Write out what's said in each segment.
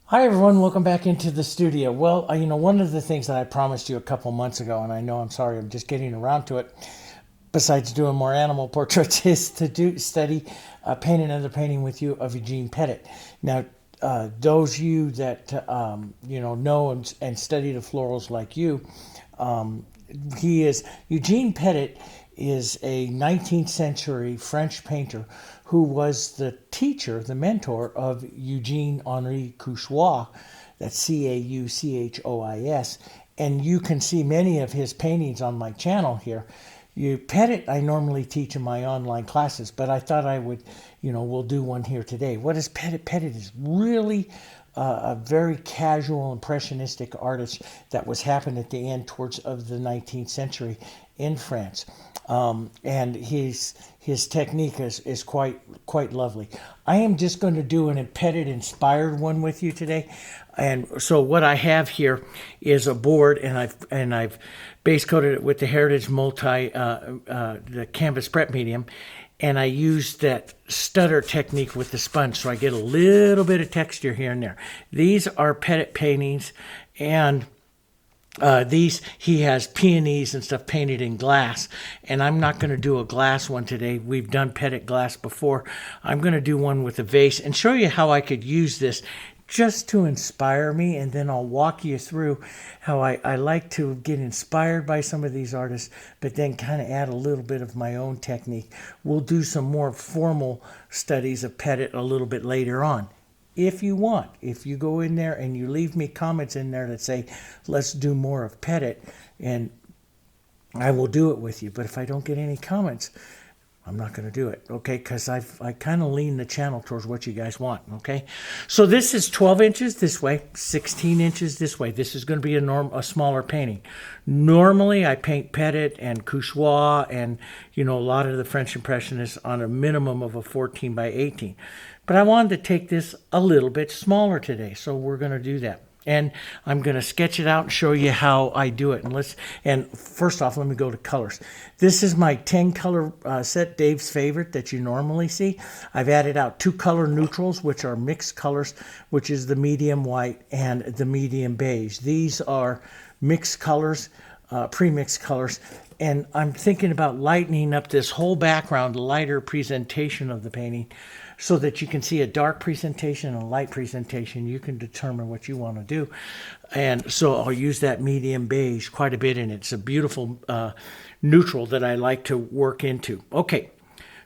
Hi everyone, welcome back into the studio. Well, one of the things that I promised you a couple months ago, and I know I'm sorry, I'm just getting around to it, besides doing more animal portraits, is to study paint another painting with you of Eugene Petit. Now, those you that know and study the florals like you, he is Eugene Petit is a 19th century French painter who was the teacher, the mentor of Eugene Henri Couchois, that's Cauchois, and you can see many of his paintings on my channel here. Petit, I normally teach in my online classes, but I thought I would, we'll do one here today. What is Petit? Petit is really a very casual impressionistic artist that was happening at the end towards of the 19th century in France. And his technique is quite lovely. I am just going to do an Petit inspired one with you today. And so what I have here is a board, and I've base coated it with the Heritage the canvas prep medium, and I use that stutter technique with the sponge, so I get a little bit of texture here and there. These are Petit paintings, and he has peonies and stuff painted in glass, and I'm not going to do a glass one today. We've done Petit glass before. I'm going to do one with a vase and show you how I could use this just to inspire me, and then I'll walk you through how I like to get inspired by some of these artists, but then kind of add a little bit of my own technique. We'll do some more formal studies of Petit a little bit later on. If you want, if you go in there and you leave me comments in there that say, let's do more of Petit, and I will do it with you. But if I don't get any comments, I'm not going to do it, okay? Because I kind of lean the channel towards what you guys want, okay? So this is 12 inches this way, 16 inches this way. This is going to be a smaller painting. Normally, I paint Petit and Couchois and, a lot of the French Impressionists on a minimum of a 14 by 18. But I wanted to take this a little bit smaller today, so we're going to do that. And I'm going to sketch it out and show you how I do it. And first off, let me go to colors. This is my 10 color set, Dave's favorite, that you normally see. I've added out 2 color neutrals, which are mixed colors, which is the medium white and the medium beige. These are mixed colors, pre-mixed colors. And I'm thinking about lightening up this whole background, lighter presentation of the painting, so that you can see a dark presentation and a light presentation. You can determine what you want to do. And so I'll use that medium beige quite a bit, and it's a beautiful neutral that I like to work into. Okay,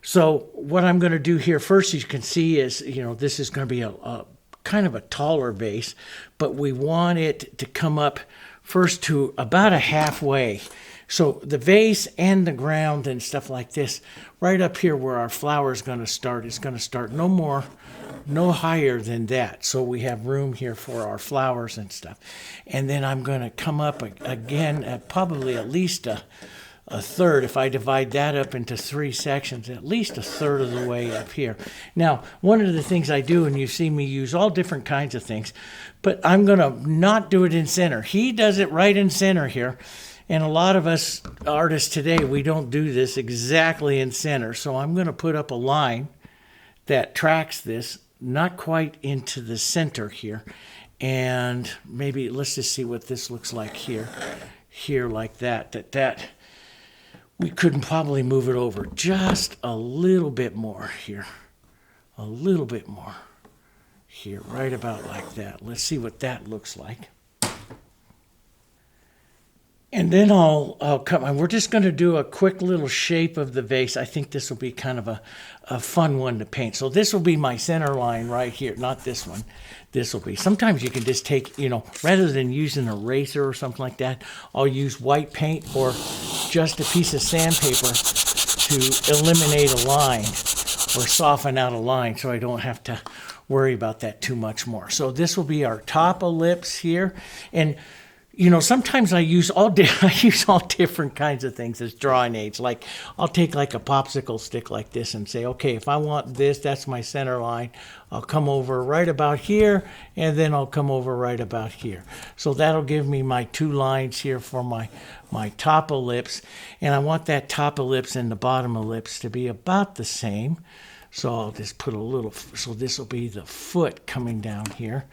so what I'm going to do here first, as you can see, is, this is going to be a kind of a taller base, but we want it to come up first to about a halfway. So the vase and the ground and stuff like this, right up here where our flower is going to start, it's going to start no higher than that. So we have room here for our flowers and stuff. And then I'm going to come up again at probably at least a third. If I divide that up into 3 sections, at least a third of the way up here. Now, one of the things I do, and you see me use all different kinds of things, but I'm going to not do it in center. He does it right in center here. And a lot of us artists today, we don't do this exactly in center. So I'm going to put up a line that tracks this, not quite into the center here. And maybe let's just see what this looks like here. Here like that. We couldn't probably move it over just a little bit more here. A little bit more here, right about like that. Let's see what that looks like. And then I'll come, and we're just going to do a quick little shape of the vase. I think this will be kind of a fun one to paint. So this will be my center line right here, not this one. This will be. Sometimes you can just take, rather than using an eraser or something like that, I'll use white paint or just a piece of sandpaper to eliminate a line or soften out a line so I don't have to worry about that too much more. So this will be our top ellipse here. And sometimes I use all different kinds of things as drawing aids. Like I'll take like a popsicle stick like this and say, okay, if I want this, that's my center line. I'll come over right about here, and then I'll come over right about here. So that'll give me my 2 lines here for my top ellipse. And I want that top ellipse and the bottom ellipse to be about the same. So I'll just put a little, so this will be the foot coming down here.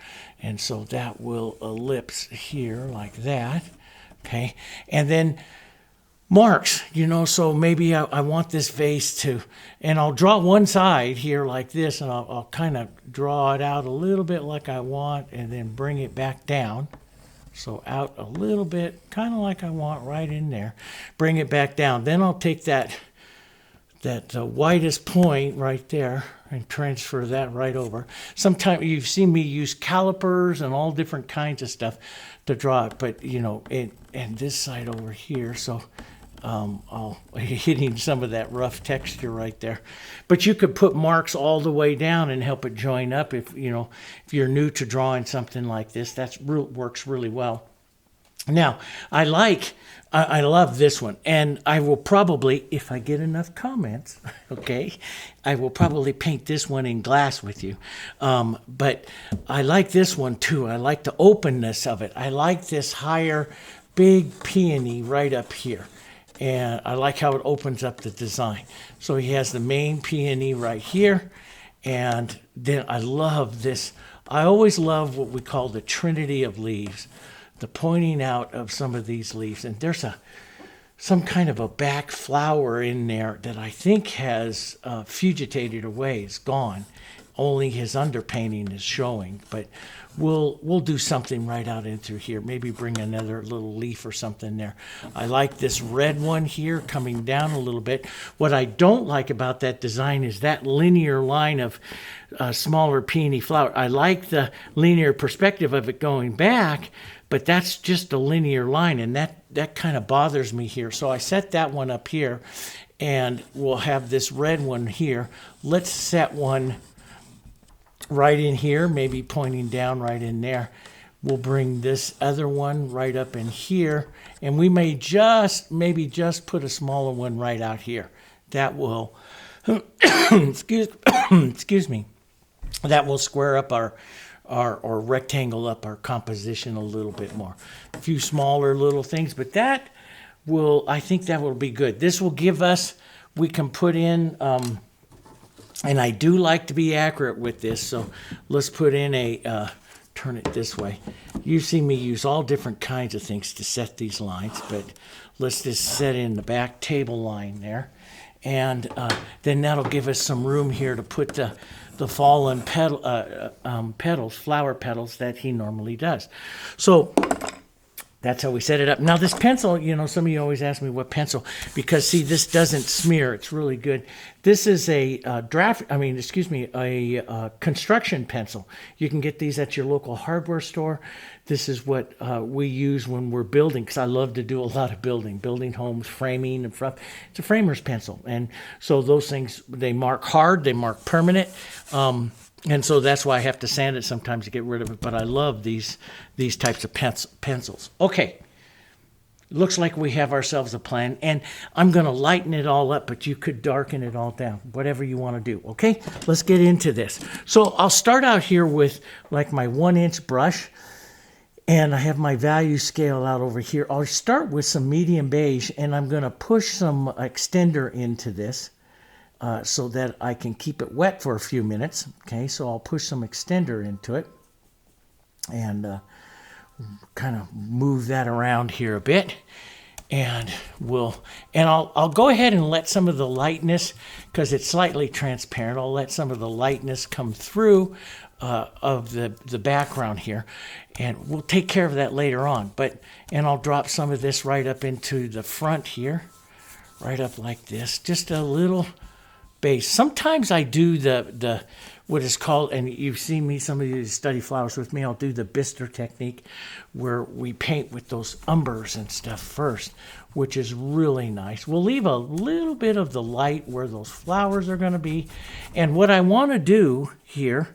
And so that will ellipse here like that. Okay. And then marks, so maybe I want this vase to, and I'll draw one side here like this, and I'll kind of draw it out a little bit like I want, and then bring it back down. So out a little bit, kind of like I want, right in there. Bring it back down. Then I'll take that widest point right there and transfer that right over. Sometimes you've seen me use calipers and all different kinds of stuff to draw it, but and this side over here, so I'll hitting some of that rough texture right there. But you could put marks all the way down and help it join up if you're new to drawing something like this. That works really well. Now, I love this one, and I will probably, if I get enough comments, okay, I will probably paint this one in glass with you. But I like this one too. I like the openness of it. I like this higher, big peony right up here. And I like how it opens up the design. So he has the main peony right here. And then I love this. I always love what we call the trinity of leaves, the pointing out of some of these leaves. And there's some kind of a back flower in there that I think has fugitated away. It's gone. Only his underpainting is showing. But we'll do something right out in through here. Maybe bring another little leaf or something there. I like this red one here coming down a little bit. What I don't like about that design is that linear line of smaller peony flower. I like the linear perspective of it going back, but that's just a linear line, and that kind of bothers me here. So I set that one up here, and we'll have this red one here. Let's set one right in here, maybe pointing down right in there. We'll bring this other one right up in here, and we may maybe just put a smaller one right out here. That will, excuse me, that will square up our or rectangle up our composition a little bit more. A few smaller little things, but I think that will be good. This will give us, we can put in, and I do like to be accurate with this, so let's put in turn it this way. You see me use all different kinds of things to set these lines, but let's just set in the back table line there. And then that'll give us some room here to put the fallen petals, flower petals that he normally does. So that's how we set it up. Now this pencil, some of you always ask me what pencil, because see, this doesn't smear. It's really good. This is a construction pencil. You can get these at your local hardware store. This is what we use when we're building, because I love to do a lot of building homes, framing and stuff. It's a framer's pencil. And so those things, they mark hard, they mark permanent. And so that's why I have to sand it sometimes to get rid of it. But I love these types of pencils. Okay, looks like we have ourselves a plan. And I'm going to lighten it all up, but you could darken it all down, whatever you want to do. Okay, let's get into this. So I'll start out here with like my 1-inch brush. And I have my value scale out over here. I'll start with some medium beige, and I'm going to push some extender into this. So that I can keep it wet for a few minutes. Okay, so I'll push some extender into it and kind of move that around here a bit. And I'll go ahead and let some of the lightness, because it's slightly transparent, I'll let some of the lightness come through of the background here. And we'll take care of that later on. And I'll drop some of this right up into the front here, right up like this, just a little base. Sometimes I do the what is called, and you've seen me, some of you study flowers with me, I'll do the Bister technique, where we paint with those umbers and stuff first, which is really nice. We'll leave a little bit of the light where those flowers are going to be. And what I want to do here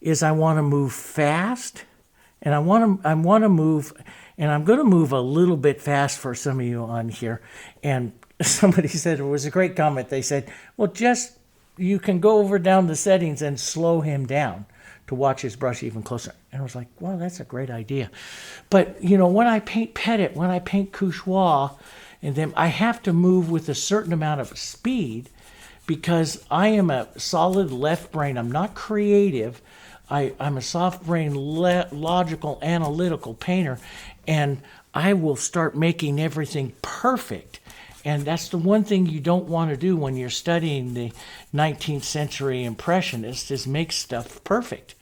is I want to move fast, and I'm going to move a little bit fast for some of you on here. And somebody said, it was a great comment. They said, well, you can go over down the settings and slow him down to watch his brush even closer. And I was like, wow, that's a great idea. But, when I paint Petit, when I paint Couchoir, and then I have to move with a certain amount of speed, because I am a solid left brain. I'm not creative. I'm a soft brain, logical, analytical painter, and I will start making everything perfect. And that's the one thing you don't want to do when you're studying the 19th century Impressionists, is make stuff perfect.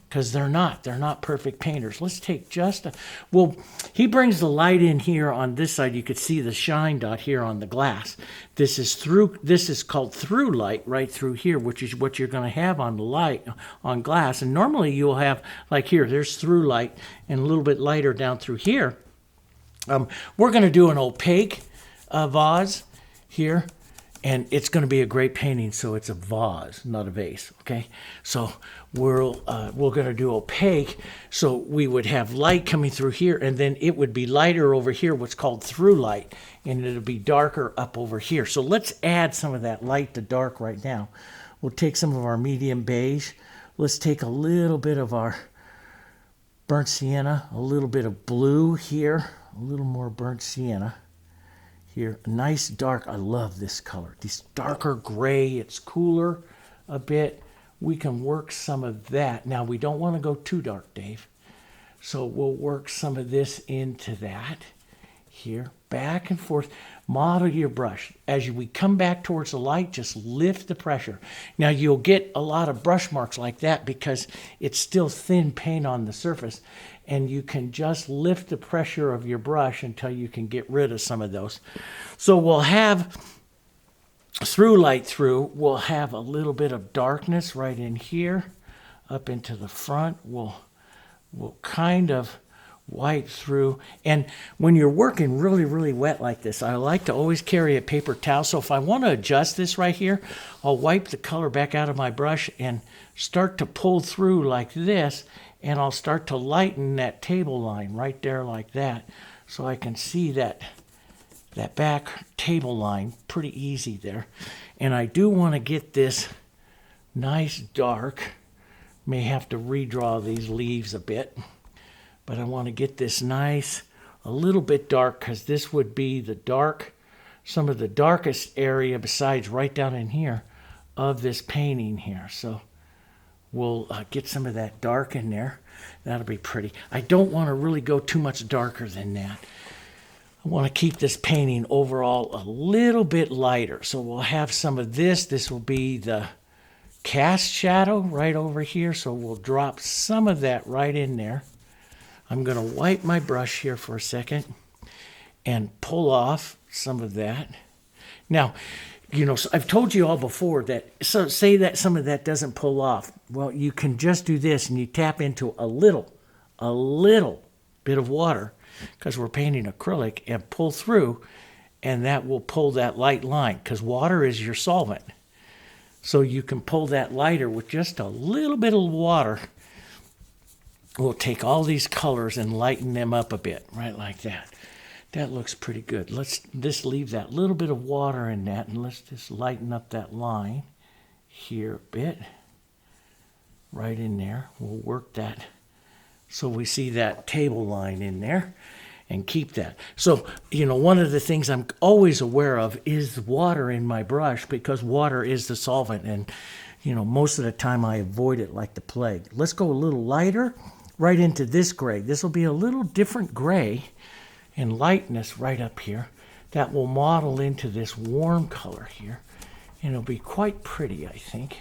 Because they're not perfect painters. Let's take just a, well, he brings the light in here on this side. You could see the shine dot here on the glass. This is called through light right through here, which is what you're going to have on the light, on glass. And normally you'll have, like here, there's through light, and a little bit lighter down through here. We're going to do an opaque vase here. And it's going to be a great painting, so it's a vase, not a vase, okay? So we're going to do opaque, so we would have light coming through here, and then it would be lighter over here, what's called through light, and it'll be darker up over here. So let's add some of that light to dark right now. We'll take some of our medium beige. Let's take a little bit of our burnt sienna, a little bit of blue here, a little more burnt sienna. Here, a nice dark, I love this color. This darker gray, it's cooler a bit. We can work some of that. Now, we don't want to go too dark, Dave. So we'll work some of this into that. Here, back and forth. Model your brush. As we come back towards the light, just lift the pressure. Now, you'll get a lot of brush marks like that because it's still thin paint on the surface. And you can just lift the pressure of your brush until you can get rid of some of those. So we'll have through light through. We'll have a little bit of darkness right in here, up into the front. We'll kind of wipe through. And when you're working really, really wet like this, I like to always carry a paper towel. So if I want to adjust this right here, I'll wipe the color back out of my brush and start to pull through like this. And I'll start to lighten that table line right there like that. So I can see that back table line pretty easy there. And I do want to get this nice dark. May have to redraw these leaves a bit. But I want to get this nice, a little bit dark, because this would be the dark, some of the darkest area besides right down in here of this painting here. So we'll get some of that dark in there. That'll be pretty. I don't want to really go too much darker than that. I want to keep this painting overall a little bit lighter. So we'll have some of this. This will be the cast shadow right over here. So we'll drop some of that right in there. I'm going to wipe my brush here for a second and pull off some of that. Now, you know, I've told you all before that, so say that some of that doesn't pull off. Well, you can just do this and you tap into a little bit of water, because we're painting acrylic, and pull through, and that will pull that light line, because water is your solvent. So you can pull that lighter with just a little bit of water. We'll take all these colors and lighten them up a bit, right like that. That looks pretty good. Let's just leave that little bit of water in that, and let's just lighten up that line here a bit. Right in there. We'll work that so we see that table line in there and keep that. So, you know, one of the things I'm always aware of is the water in my brush, because water is the solvent, and, you know, most of the time I avoid it like the plague. Let's go a little lighter right into this gray. This will be a little different gray and lightness right up here that will model into this warm color here, and it'll be quite pretty, I think.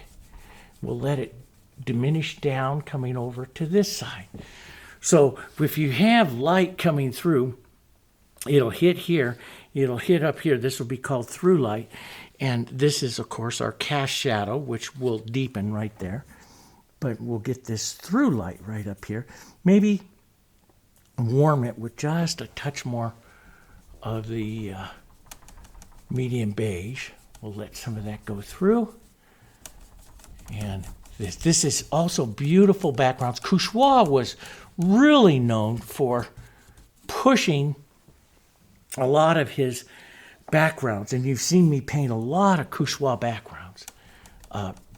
We'll let it diminish down coming over to this side. So if you have light coming through, it'll hit here, it'll hit up here. This will be called through light, and this is, of course, our cast shadow, which will deepen right there. But we'll get this through light right up here. Maybe warm it with just a touch more of the medium beige. We'll let some of that go through. And this is also beautiful backgrounds. Couchoir was really known for pushing a lot of his backgrounds. And you've seen me paint a lot of Couchoir backgrounds.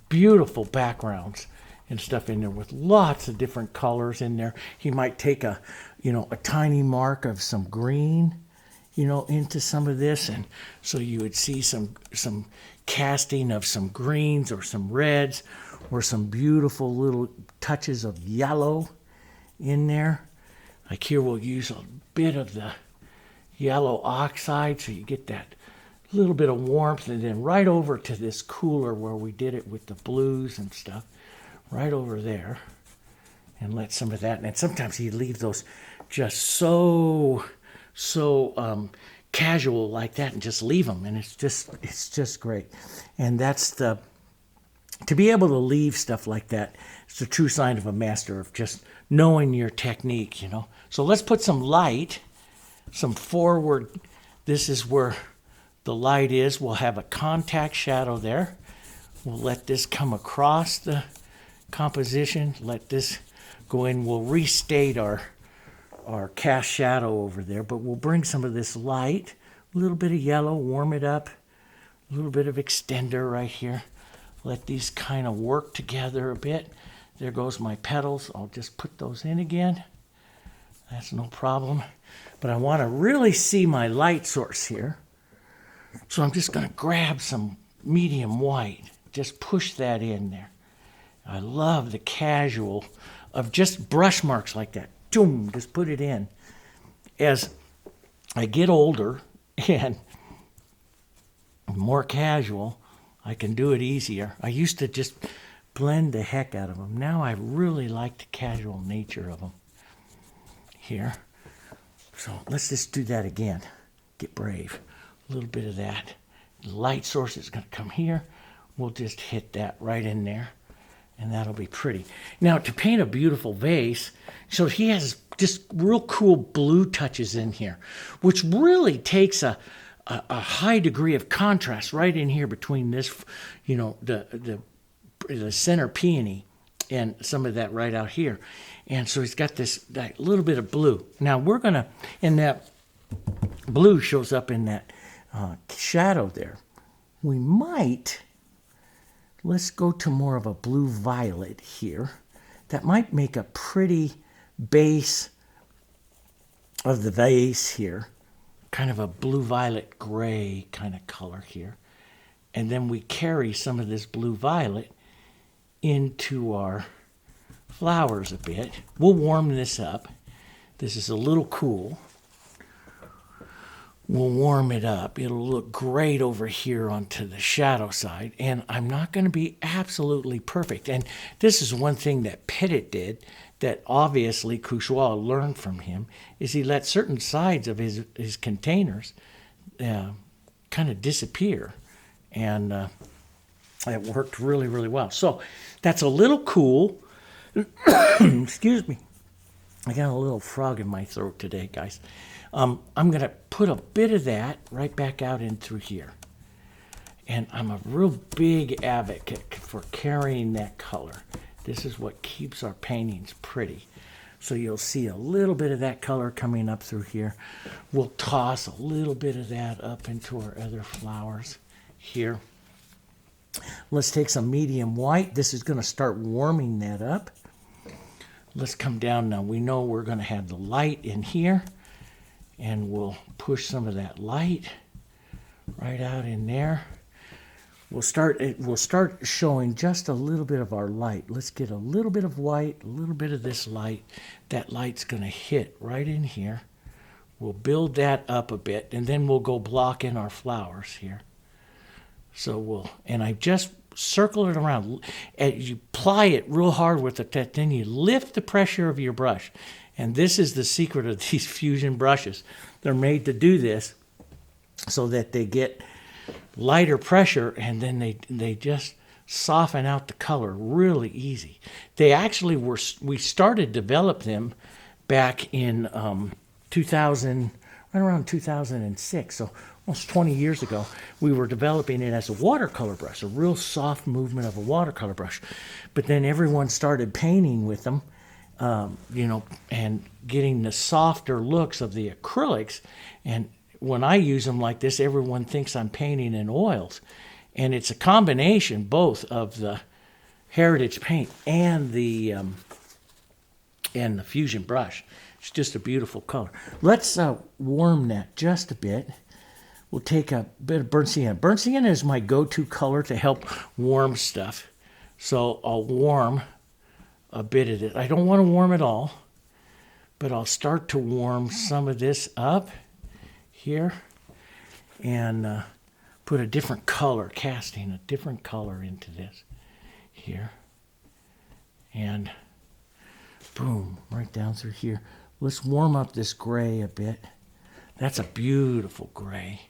Beautiful backgrounds and stuff in there with lots of different colors in there. He might take a tiny mark of some green you know, into some of this. And so you would see some casting of some greens or some reds or some beautiful little touches of yellow in there. Like here we'll use a bit of the yellow oxide so you get that little bit of warmth, and then right over to this cooler where we did it with the blues and stuff, right over there, and let some of that. And sometimes you leave those just so casual like that and just leave them, and it's just great. And that's to be able to leave stuff like that, it's a true sign of a master, of just knowing your technique, you know. So let's put some light, some forward. This is where the light is. We'll have a contact shadow there. We'll let this come across the composition. Let this go in. We'll restate our cast shadow over there, but we'll bring some of this light, a little bit of yellow, warm it up, a little bit of extender right here. Let these kind of work together a bit. There goes my petals. I'll just put those in again. That's no problem. But I want to really see my light source here. So I'm just going to grab some medium white, just push that in there. I love the casual of just brush marks like that. Boom, just put it in. As I get older and more casual, I can do it easier. I used to just blend the heck out of them. Now I really like the casual nature of them here. So let's just do that again. Get brave. A little bit of that. The light source is going to come here. We'll just hit that right in there, and that'll be pretty. Now, to paint a beautiful vase, so he has just real cool blue touches in here, which really takes a high degree of contrast right in here between this, you know, the center peony and some of that right out here. And so he's got that little bit of blue. Now we're going to, and that blue shows up in that shadow there. We might, let's go to more of a blue violet here. That might make a pretty base of the vase here. Kind of a blue violet gray kind of color here. And then we carry some of this blue violet into our flowers a bit. We'll warm this up. This is a little cool. We'll warm it up. It'll look great over here onto the shadow side. And I'm not going to be absolutely perfect. And this is one thing that Petit did that obviously Couchoir learned from him, is he let certain sides of his containers kind of disappear. And it worked really, really well. So that's a little cool. Excuse me. I got a little frog in my throat today, guys. I'm going to put a bit of that right back out in through here. And I'm a real big advocate for carrying that color. This is what keeps our paintings pretty. So you'll see a little bit of that color coming up through here. We'll toss a little bit of that up into our other flowers here. Let's take some medium white. This is going to start warming that up. Let's come down now. We know we're going to have the light in here. And we'll push some of that light right out in there. We'll start showing just a little bit of our light. Let's get a little bit of white, a little bit of this light. That light's going to hit right in here. We'll build that up a bit, and then we'll go block in our flowers here. So and I just circle it around. And you ply it real hard with it, then you lift the pressure of your brush. And this is the secret of these fusion brushes. They're made to do this so that they get lighter pressure, and then they just soften out the color really easy. They actually we started to develop them back in 2000, right around 2006. So almost 20 years ago, we were developing it as a watercolor brush, a real soft movement of a watercolor brush. But then everyone started painting with them, and getting the softer looks of the acrylics. And when I use them like this, everyone thinks I'm painting in oils. And it's a combination both of the Heritage paint and the and the Fusion brush. It's just a beautiful color. Let's warm that just a bit. We'll take a bit of burnt sienna. Burnt sienna is my go-to color to help warm stuff. So I'll warm a bit of it. I don't want to warm it all, but I'll start to warm some of this up here and put a different color, casting a different color into this here. And boom, right down through here. Let's warm up this gray a bit. That's a beautiful gray.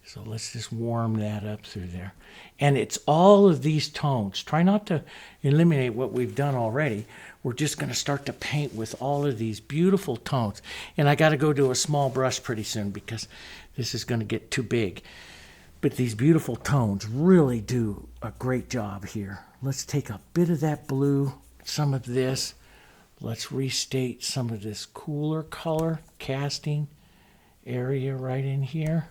So let's just warm that up through there. And it's all of these tones. Try not to eliminate what we've done already. We're just going to start to paint with all of these beautiful tones. And I got to go to a small brush pretty soon because this is going to get too big. But these beautiful tones really do a great job here. Let's take a bit of that blue, some of this. Let's restate some of this cooler color casting area right in here.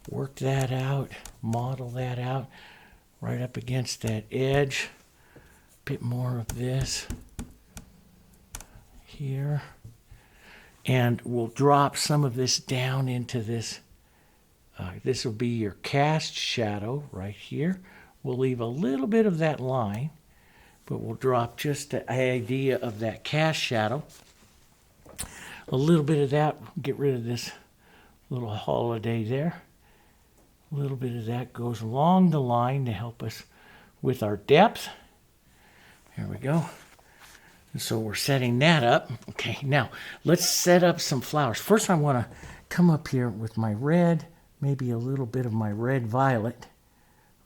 Work that out, model that out right up against that edge. Bit more of this here. And we'll drop some of this down into this. This will be your cast shadow right here. We'll leave a little bit of that line, but we'll drop just the idea of that cast shadow. A little bit of that, get rid of this little holiday there. A little bit of that goes along the line to help us with our depth. There we go. And so we're setting that up. Okay, now let's set up some flowers. First I want to come up here with my red, maybe a little bit of my red violet.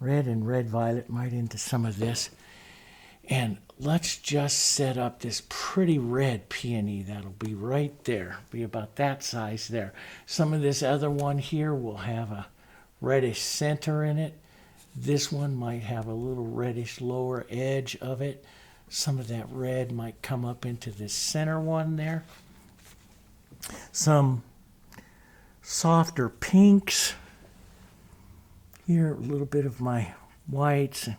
Red and red violet right into some of this. And let's just set up this pretty red peony. That'll be right there. Be about that size there. Some of this other one here will have a reddish center in it. This one might have a little reddish lower edge of it. Some of that red might come up into this center one there. Some softer pinks. Here, a little bit of my whites.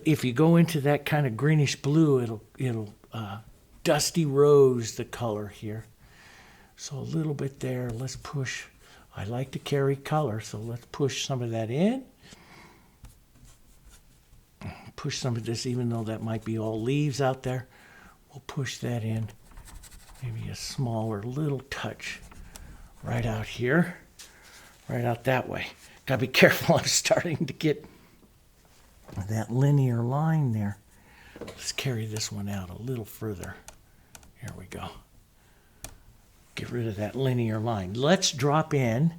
If you go into that kind of greenish blue, it'll dusty rose the color here. So a little bit there. Let's push. I like to carry color, so let's push some of that in. Push some of this, even though that might be all leaves out there. We'll push that in. Maybe a smaller little touch right out here. Right out that way. Gotta be careful, I'm starting to get that linear line there. Let's carry this one out a little further. Here we go. Get rid of that linear line. Let's drop in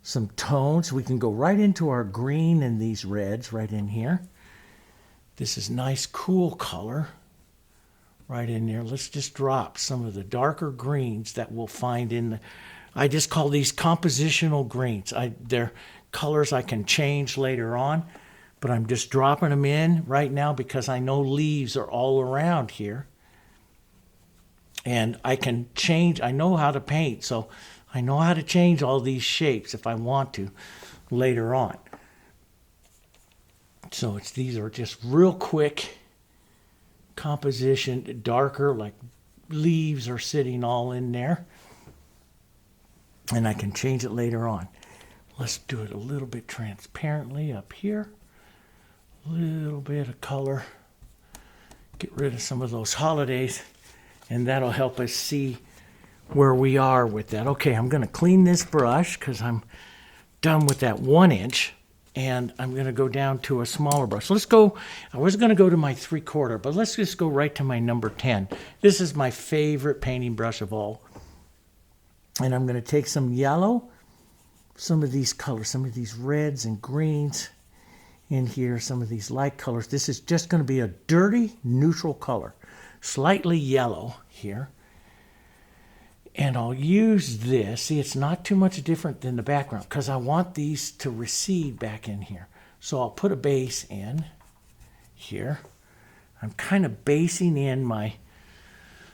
some tones. We can go right into our green and these reds right in here. This is nice, cool color right in there. Let's just drop some of the darker greens that we'll find in the, I just call these compositional greens. They're colors I can change later on, but I'm just dropping them in right now because I know leaves are all around here. And I can change, I know how to paint, so I know how to change all these shapes if I want to later on. So these are just real quick composition, darker, like leaves are sitting all in there. And I can change it later on. Let's do it a little bit transparently up here. A little bit of color. Get rid of some of those holidays. And that'll help us see where we are with that. Okay, I'm going to clean this brush because I'm done with that 1 inch. And I'm going to go down to a smaller brush. Let's go, I was going to go to my 3/4, but let's just go right to my number 10. This is my favorite painting brush of all. And I'm going to take some yellow, some of these colors, some of these reds and greens in here, some of these light colors. This is just going to be a dirty, neutral color. Slightly yellow here. And I'll use this. See, it's not too much different than the background because I want these to recede back in here. So I'll put a base in here. I'm kind of basing in my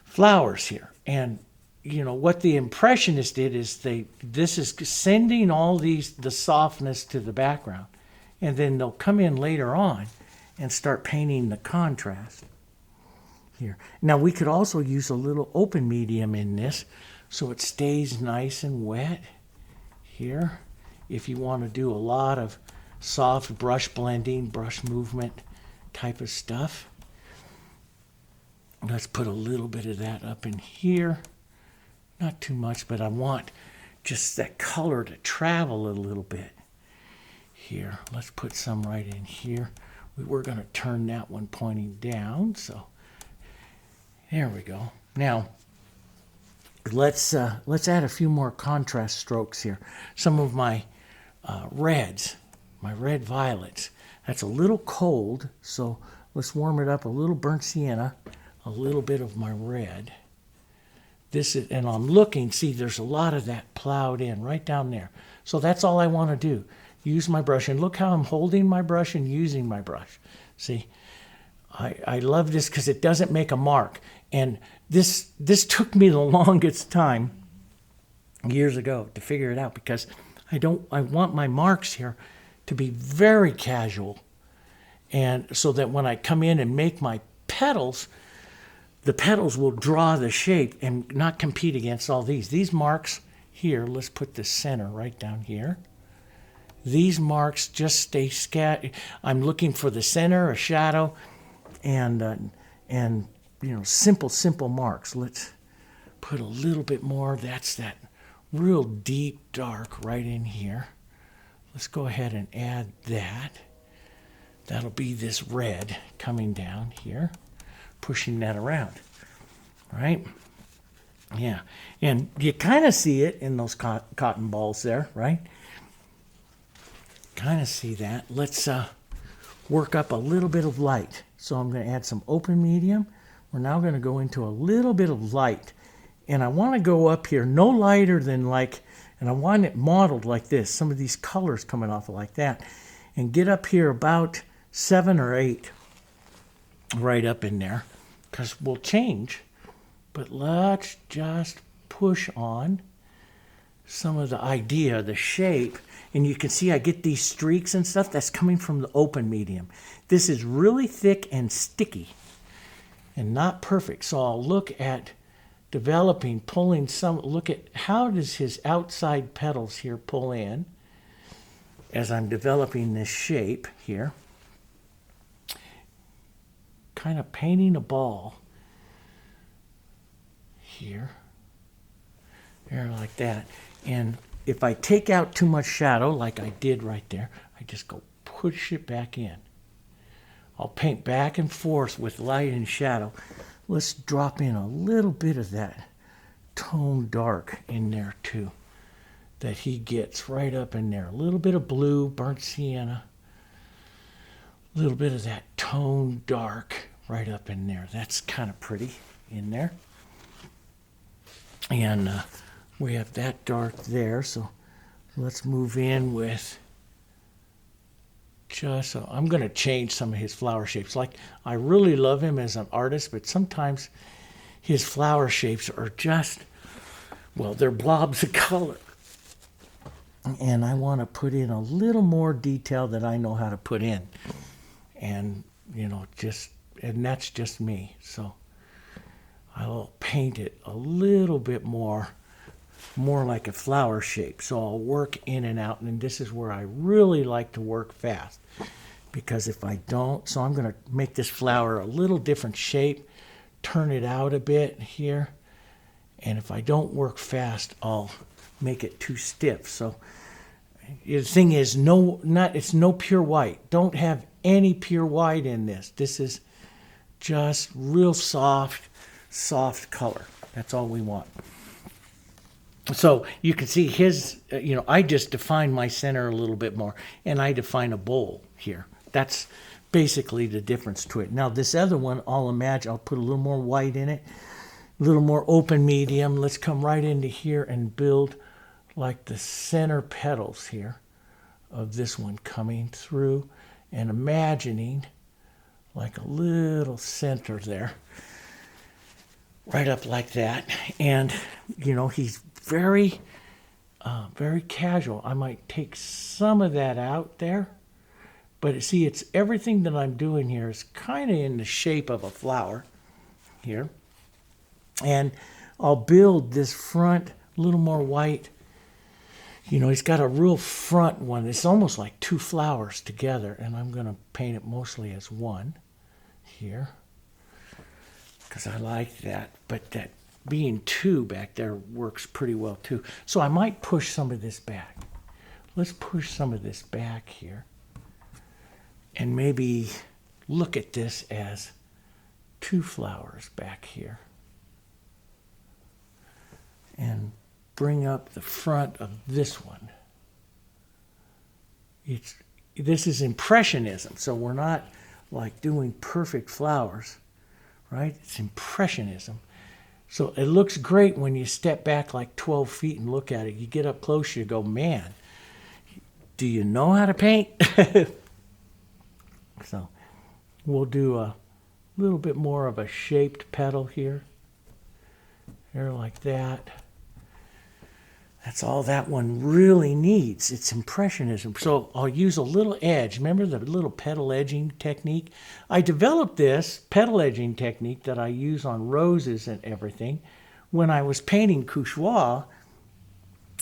flowers here. And you know what the Impressionists did is this is sending all the softness to the background. And then they'll come in later on and start painting the contrast. here. Now we could also use a little open medium in this so it stays nice and wet here. If you want to do a lot of soft brush blending, brush movement type of stuff. Let's put a little bit of that up in here. Not too much, but I want just that color to travel a little bit here. Let's put some right in here. We're going to turn that one pointing down, so there we go. Now let's add a few more contrast strokes here. Some of my reds, my red violets. That's a little cold, so let's warm it up. A little burnt sienna, a little bit of my red. This is, and I'm looking, see there's a lot of that plowed in right down there. So that's all I want to do. Use my brush, and look how I'm holding my brush and using my brush. See, I love this because it doesn't make a mark. And this took me the longest time years ago to figure it out, because I want my marks here to be very casual, and so that when I come in and make my petals, the petals will draw the shape and not compete against all these. These marks here, let's put the center right down here. These marks just stay scattered. I'm looking for the center, a shadow, and you know, simple marks. Let's put a little bit more. That's that real deep dark right in here. Let's go ahead and add that. That'll be this red coming down here, pushing that around, right? Yeah, and you kind of see it in those cotton balls there, right? Kind of see that. Let's work up a little bit of light. So I'm going to add some open medium. We're now going to go into a little bit of light. And I want to go up here no lighter than and I want it modeled like this. Some of these colors coming off like that. And get up here about 7 or 8 right up in there, because we'll change. But let's just push on some of the idea, the shape. And you can see I get these streaks and stuff. That's coming from the open medium. This is really thick and sticky and not perfect. So I'll look at developing, pulling some, look at how does his outside petals here pull in as I'm developing this shape here. Kind of painting a ball here. There, like that. And if I take out too much shadow, like I did right there, I just go push it back in. I'll paint back and forth with light and shadow. Let's drop in a little bit of that tone dark in there too, that he gets right up in there. A little bit of blue, burnt sienna, a little bit of that tone dark right up in there. That's kind of pretty in there. And we have that dark there, so let's move in with just, so I'm going to change some of his flower shapes. Like, I really love him as an artist, but sometimes his flower shapes are just, well, they're blobs of color. And I want to put in a little more detail that I know how to put in. And, you know, and that's just me. So I'll paint it a little bit more like a flower shape. So I'll work in and out, and this is where I really like to work fast, because if I don't, so I'm going to make this flower a little different shape, turn it out a bit here, and if I don't work fast, I'll make it too stiff. So the thing is, it's no pure white. Don't have any pure white in this. This is just real soft color. That's all we want. So you can see his, I just define my center a little bit more, and I define a bowl here. That's basically the difference to it. Now this other one, I'll put a little more white in it, a little more open medium. Let's come right into here and build like the center petals here of this one coming through, and imagining like a little center there, right up like that. And, he's very casual. I might take some of that out there, but see, it's everything that I'm doing here is kind of in the shape of a flower. here. And I'll build this front a little more white. You know, he's got a real front one. It's almost like two flowers together, and I'm going to paint it mostly as one here because I like that. But that being two back there works pretty well too. So I might push some of this back. Let's push some of this back here and maybe look at this as two flowers back here. And bring up the front of this one. This is Impressionism, so we're not like doing perfect flowers, right? It's Impressionism. So it looks great when you step back like 12 feet and look at it. You get up close, you go, man, do you know how to paint? So we'll do a little bit more of a shaped petal here. There like that. That's all that one really needs. It's Impressionism. So I'll use a little edge. Remember the little petal edging technique? I developed this petal edging technique that I use on roses and everything when I was painting Couchoir,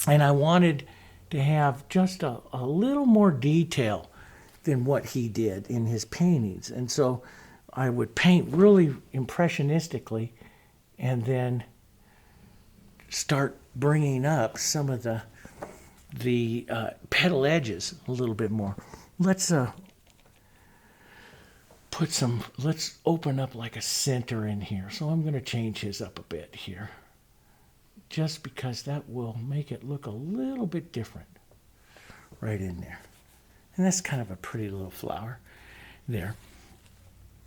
and I wanted to have just a little more detail than what he did in his paintings. And so I would paint really impressionistically and then start bringing up some of the petal edges a little bit more. Let's let's open up like a center in here. So I'm going to change his up a bit here, just because that will make it look a little bit different right in there. And that's kind of a pretty little flower there.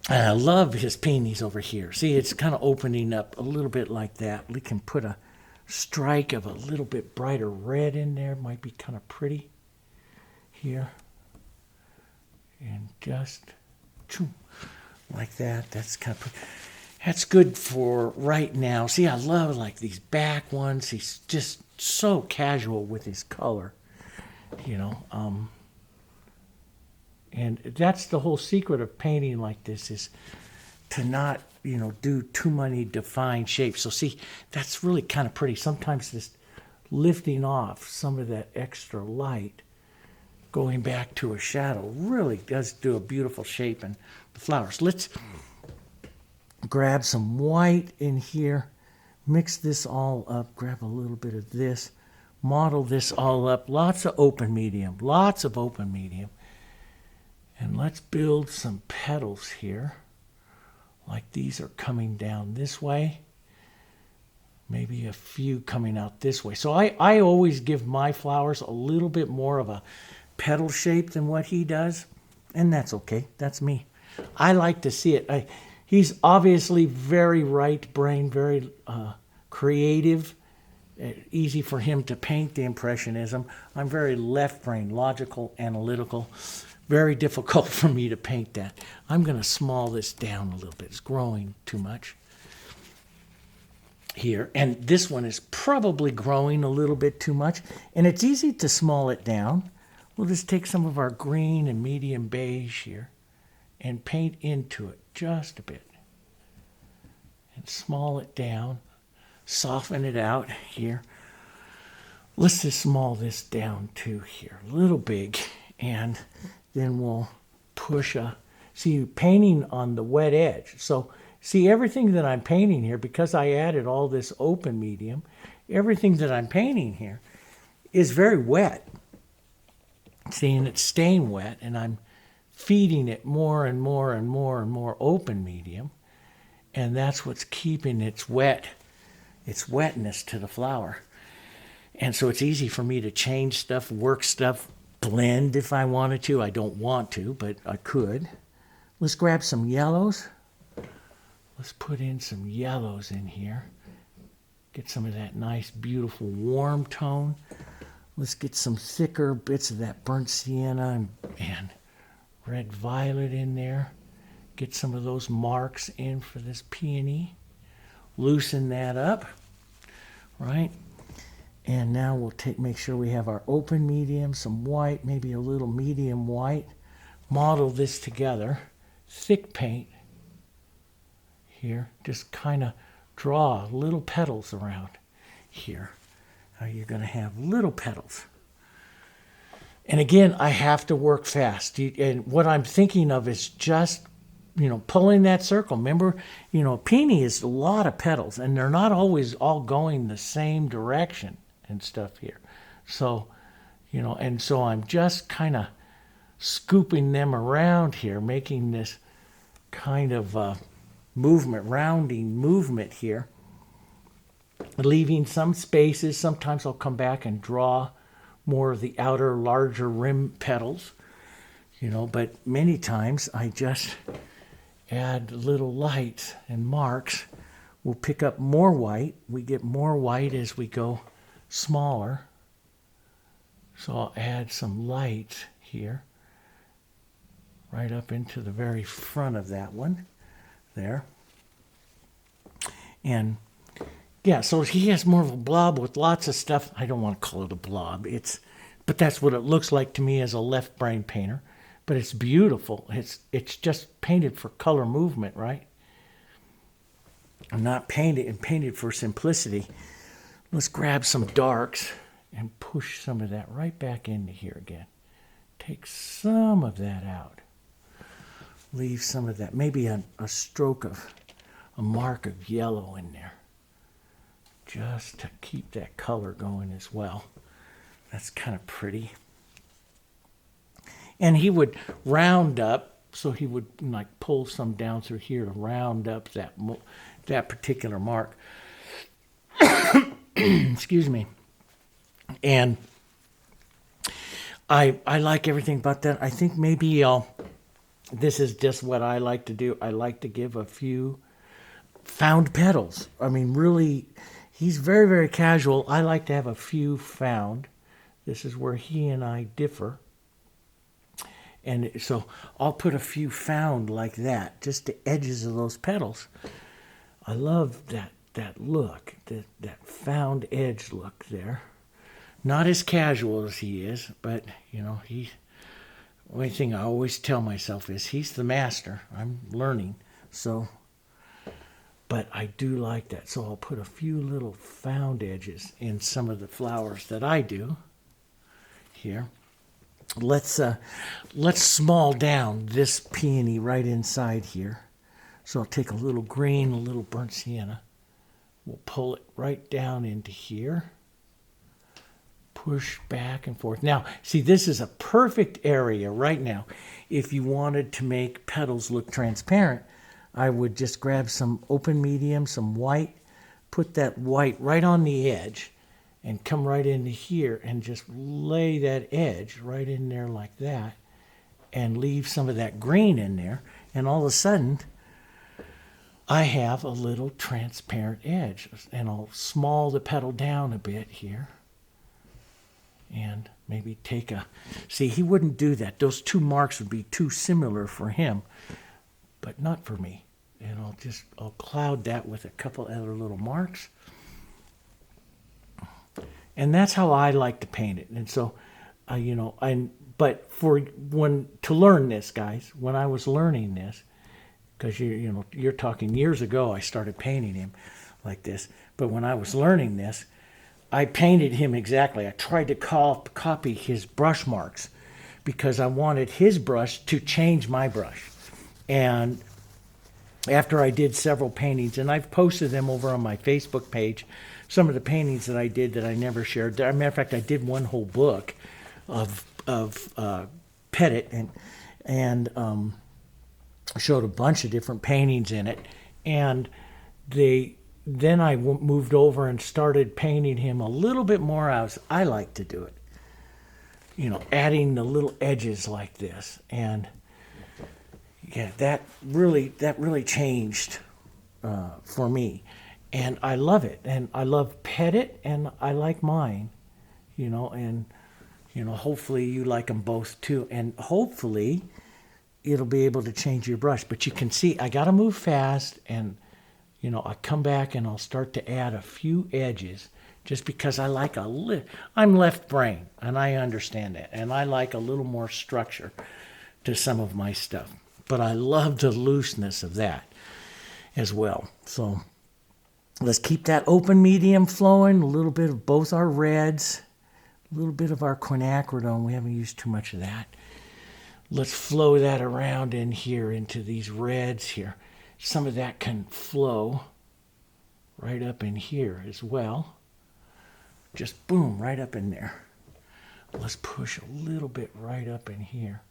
And I love his peonies over here. See, it's kind of opening up a little bit like that. We can put a strike of a little bit brighter red in there. Might be kind of pretty here. And just like that. That's kind of pretty. That's good for right now. See, I love like these back ones. He's just so casual with his color, you know. And that's the whole secret of painting like this, is to not, you know, do too many defined shapes. So see, that's really kind of pretty. Sometimes just lifting off some of that extra light, going back to a shadow, really does do a beautiful shape in the flowers. Let's grab some white in here, mix this all up, grab a little bit of this, model this all up. Lots of open medium, lots of open medium. And let's build some petals here, like these are coming down this way. Maybe a few coming out this way. So I always give my flowers a little bit more of a petal shape than what he does. And that's okay. That's me. I like to see it. He's obviously very right-brained, very creative. Easy for him to paint the Impressionism. I'm very left-brained, logical, analytical. Very difficult for me to paint that. I'm going to small this down a little bit. It's growing too much here. And this one is probably growing a little bit too much. And it's easy to small it down. We'll just take some of our green and medium beige here and paint into it just a bit. And small it down. Soften it out here. Let's just small this down too here. A little big. And then we'll push see, painting on the wet edge. So see, everything that I'm painting here, because I added all this open medium, everything that I'm painting here is very wet. See, and it's staying wet, and I'm feeding it more and more and more and more open medium. And that's what's keeping its wetness to the flower. And so it's easy for me to change stuff, work stuff, blend if I wanted to. I don't want to, but I could. Let's grab some yellows. Let's put in some yellows in here. Get some of that nice, beautiful, warm tone. Let's get some thicker bits of that burnt sienna and red violet in there. Get some of those marks in for this peony. Loosen that up, right? And now we'll make sure we have our open medium, some white, maybe a little medium white. Model this together. Thick paint here. Just kind of draw little petals around here. You're going to have little petals. And again, I have to work fast. And what I'm thinking of is just, pulling that circle. Remember, a peony is a lot of petals, and they're not always all going the same direction and stuff here. So, and so I'm just kind of scooping them around here, making this kind of movement, rounding movement here, leaving some spaces. Sometimes I'll come back and draw more of the outer, larger rim petals, but many times I just add little lights and marks. We'll pick up more white. We get more white as we go smaller. So I'll add some lights here, right up into the very front of that one there. And yeah, so he has more of a blob with lots of stuff. I don't want to call it a blob. But that's what it looks like to me as a left brain painter. But it's beautiful. It's just painted for color movement, right? I'm not painted for simplicity. Let's grab some darks and push some of that right back into here again. Take some of that out. Leave some of that, maybe a stroke of, a mark of yellow in there, just to keep that color going as well. That's kind of pretty. And he would round up, so he would like pull some down through here to round up that particular mark. Excuse me. And I like everything about that. I think maybe this is just what I like to do. I like to give a few found petals. I mean, really, he's very, very casual. I like to have a few found. This is where he and I differ. And so I'll put a few found like that, just the edges of those petals. I love that look, that found edge look there. Not as casual as he is, but, the only thing I always tell myself is he's the master. I'm learning. So, but I do like that. So I'll put a few little found edges in some of the flowers that I do here. Let's small down this peony right inside here. So I'll take a little green, a little burnt sienna. We'll pull it right down into here. Push back and forth. Now, see, this is a perfect area right now. If you wanted to make petals look transparent, I would just grab some open medium, some white, put that white right on the edge, and come right into here and just lay that edge right in there like that, and leave some of that green in there, and all of a sudden I have a little transparent edge. And I'll small the petal down a bit here, and maybe see, he wouldn't do that. Those two marks would be too similar for him, but not for me. And I'll cloud that with a couple other little marks. And that's how I like to paint it. And so, but to learn this, guys, when I was learning this, because you're talking years ago, I started painting him like this. But when I was learning this, I painted him exactly. I tried to copy his brush marks because I wanted his brush to change my brush. And after I did several paintings, and I've posted them over on my Facebook page, some of the paintings that I did that I never shared. As a matter of fact, I did one whole book of Petit and showed a bunch of different paintings in it. And then I moved over and started painting him a little bit more as I like to do it. Adding the little edges like this. And yeah, that really changed for me. And I love it. And I love Petit, and I like mine, and, hopefully you like them both too. And hopefully it'll be able to change your brush. But you can see I got to move fast, and, I come back and I'll start to add a few edges just because I like I'm left brain, and I understand that. And I like a little more structure to some of my stuff. But I love the looseness of that. as well. So let's keep that open medium flowing, a little bit of both our reds, a little bit of our quinacridone. We haven't used too much of that. Let's flow that around in here into these reds here. Some of that can flow right up in here as well. Just boom, right up in there. Let's push a little bit right up in here.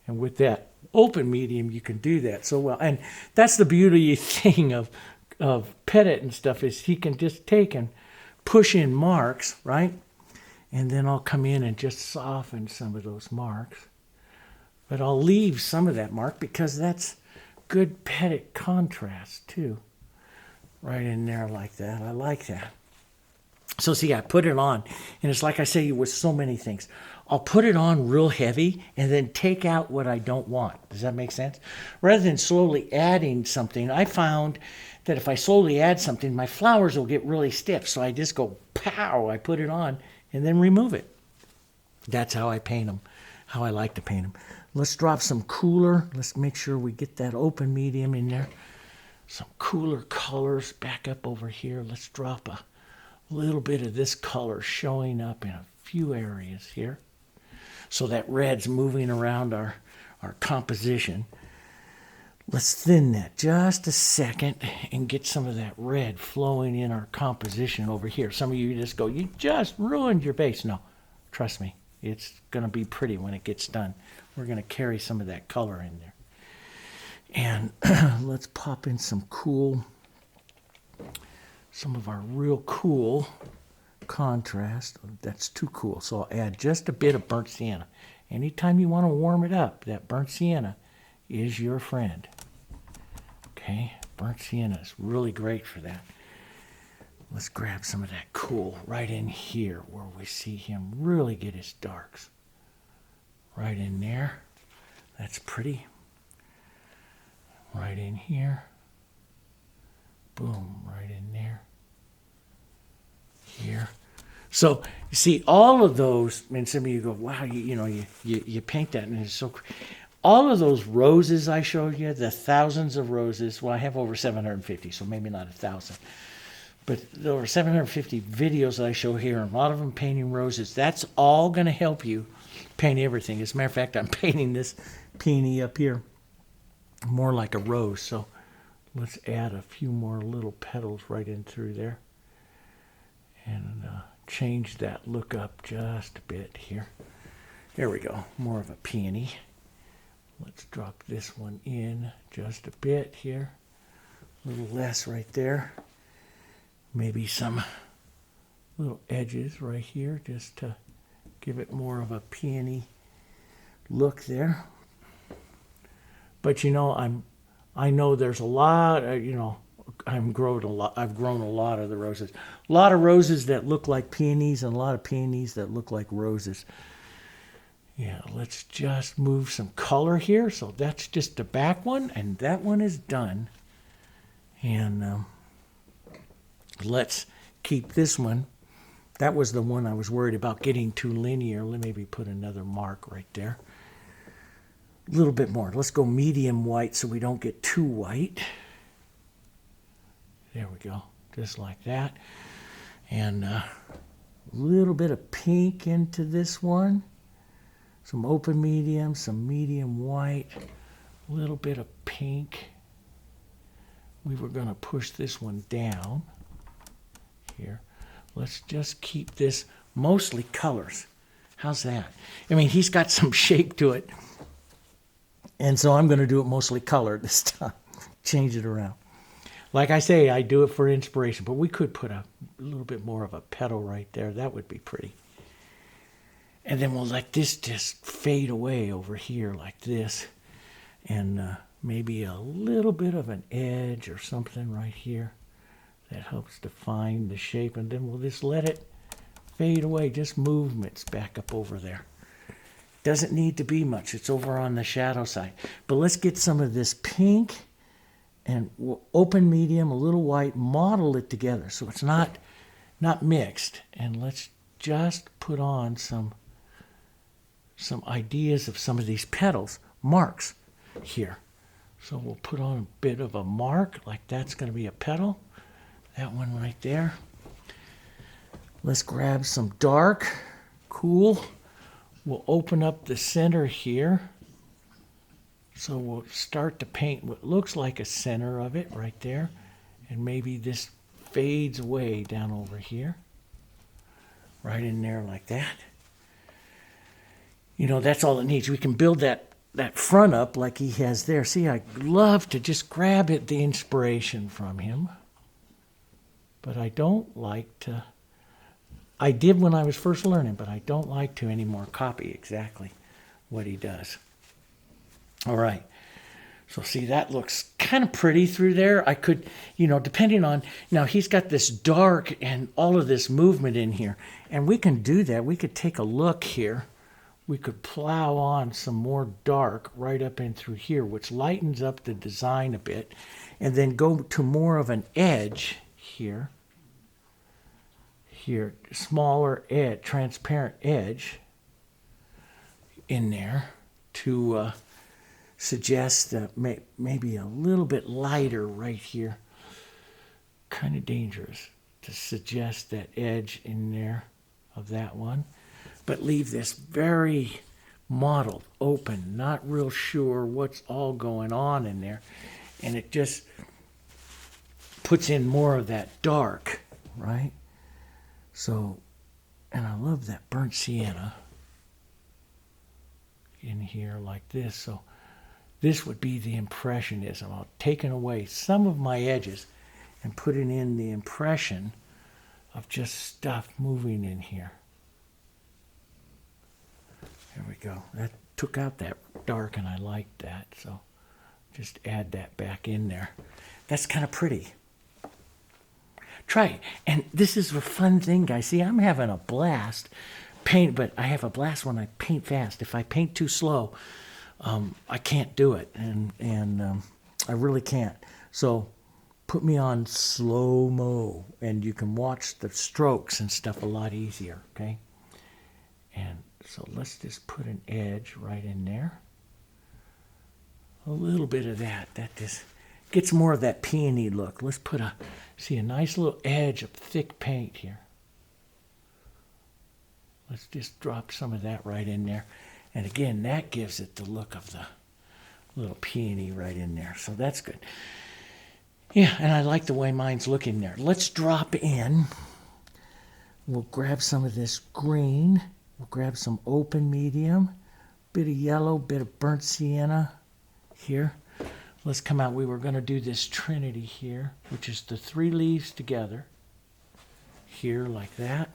And with that open medium, you can do that so well. And that's the beauty thing of Petit and stuff, is he can just take and push in marks, right? And then I'll come in and just soften some of those marks. But I'll leave some of that mark because that's good Petit contrast too. Right in there like that. I like that. So see, I put it on, and it's like I say with so many things. I'll put it on real heavy and then take out what I don't want. Does that make sense? Rather than slowly adding something, I found that if I slowly add something, my flowers will get really stiff. So I just go, pow, I put it on and then remove it. That's how I paint them, how I like to paint them. Let's drop some cooler. Let's make sure we get that open medium in there. Some cooler colors back up over here. Let's drop a little bit of this color showing up in a few areas here. So that red's moving around our composition. Let's thin that just a second and get some of that red flowing in our composition over here. Some of you just go, you just ruined your base. No, trust me, it's going to be pretty when it gets done. We're going to carry some of that color in there. And let's pop in some of our real cool contrast. That's too cool. So I'll add just a bit of burnt sienna. Anytime you want to warm it up, that burnt sienna is your friend. Okay, burnt sienna is really great for that. Let's grab some of that cool right in here where we see him really get his darks. Right in there. That's pretty. Right in here. Boom, right in there. Here. So, you see, all of those, and some of you go, wow, you paint that, and it's so all of those roses I showed you, the thousands of roses, well, I have over 750, so maybe not 1,000. But there over 750 videos that I show here, and a lot of them painting roses. That's all going to help you paint everything. As a matter of fact, I'm painting this peony up here more like a rose. So let's add a few more little petals right in through there. And change that look up just a bit here. There we go, more of a peony. Let's drop this one in just a bit here. A little less right there. Maybe some little edges right here just to give it more of a peony look there. But I know there's a lot, I've grown a lot of the roses. A lot of roses that look like peonies and a lot of peonies that look like roses. Yeah, let's just move some color here. So that's just the back one, and that one is done. And let's keep this one. That was the one I was worried about getting too linear. Let me maybe put another mark right there. A little bit more. Let's go medium white so we don't get too white. There we go, just like that. And a little bit of pink into this one. Some open medium, some medium white, a little bit of pink. We were going to push this one down here. Let's just keep this mostly colors. How's that? I mean, he's got some shape to it. And so I'm going to do it mostly color this time. Change it around. Like I say, I do it for inspiration, but we could put a little bit more of a petal right there. That would be pretty. And then we'll let this just fade away over here like this. And maybe a little bit of an edge or something right here. That helps define the shape. And then we'll just let it fade away. Just movements back up over there. Doesn't need to be much. It's over on the shadow side. But let's get some of this pink and open medium, a little white, model it together so it's not mixed. And let's just put on some ideas of some of these petals, marks here. So we'll put on a bit of a mark, like that's going to be a petal. That one right there. Let's grab some dark, cool. We'll open up the center here. So we'll start to paint what looks like a center of it right there. And maybe this fades away down over here. Right in there like that. You know, that's all it needs. We can build that front up like he has there. See, I love to just grab the inspiration from him. But I don't like to... I did when I was first learning, but I don't like to anymore copy exactly what he does. All right. So see, that looks kind of pretty through there. I could, you know, depending on... Now, he's got this dark and all of this movement in here. And we can do that. We could take a look here. We could plow on some more dark right up in through here, which lightens up the design a bit. And then go to more of an edge here. Here, smaller edge, transparent edge in there to suggest maybe a little bit lighter right here. Kind of dangerous to suggest that edge in there of that one. But leave this very mottled, open, not real sure what's all going on in there. And it just puts in more of that dark, right? So, and I love that burnt sienna in here like this. So this would be the impressionism. I'll taking away some of my edges and putting in the impression of just stuff moving in here. There we go. That took out that dark and I liked that. So just add that back in there. That's kind of pretty. Try it. And this is a fun thing, guys. See, I'm having a blast but I have a blast when I paint fast. If I paint too slow, I can't do it, and I really can't. So put me on slow-mo, and you can watch the strokes and stuff a lot easier, okay? And so let's just put an edge right in there. A little bit of that. That just gets more of that peony look. Let's put a nice little edge of thick paint here. Let's just drop some of that right in there. And again, that gives it the look of the little peony right in there. So that's good. Yeah, and I like the way mine's looking there. Let's drop in. We'll grab some of this green. We'll grab some open medium. Bit of yellow, bit of burnt sienna here. Let's come out. We were going to do this trinity here, which is the 3 leaves together. Here like that.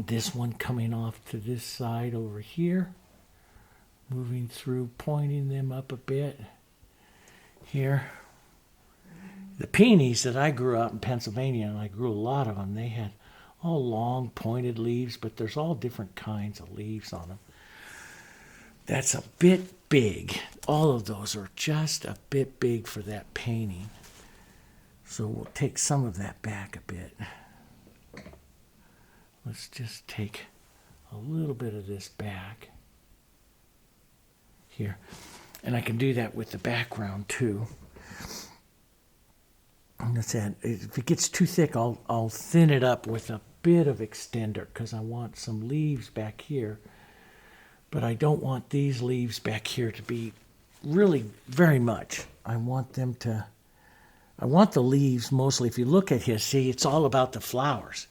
This one coming off to this side over here. Moving through, pointing them up a bit. Here. The peonies that I grew up in Pennsylvania, and I grew a lot of them, they had all long pointed leaves, but there's all different kinds of leaves on them. That's a bit big. All of those are just a bit big for that painting. So we'll take some of that back a bit. Let's just take a little bit of this back here. And I can do that with the background too. And that's it. If it gets too thick, I'll thin it up with a bit of extender because I want some leaves back here. But I don't want these leaves back here to be really very much. I want them to, I want the leaves mostly, if you look at his, see, it's all about the flowers.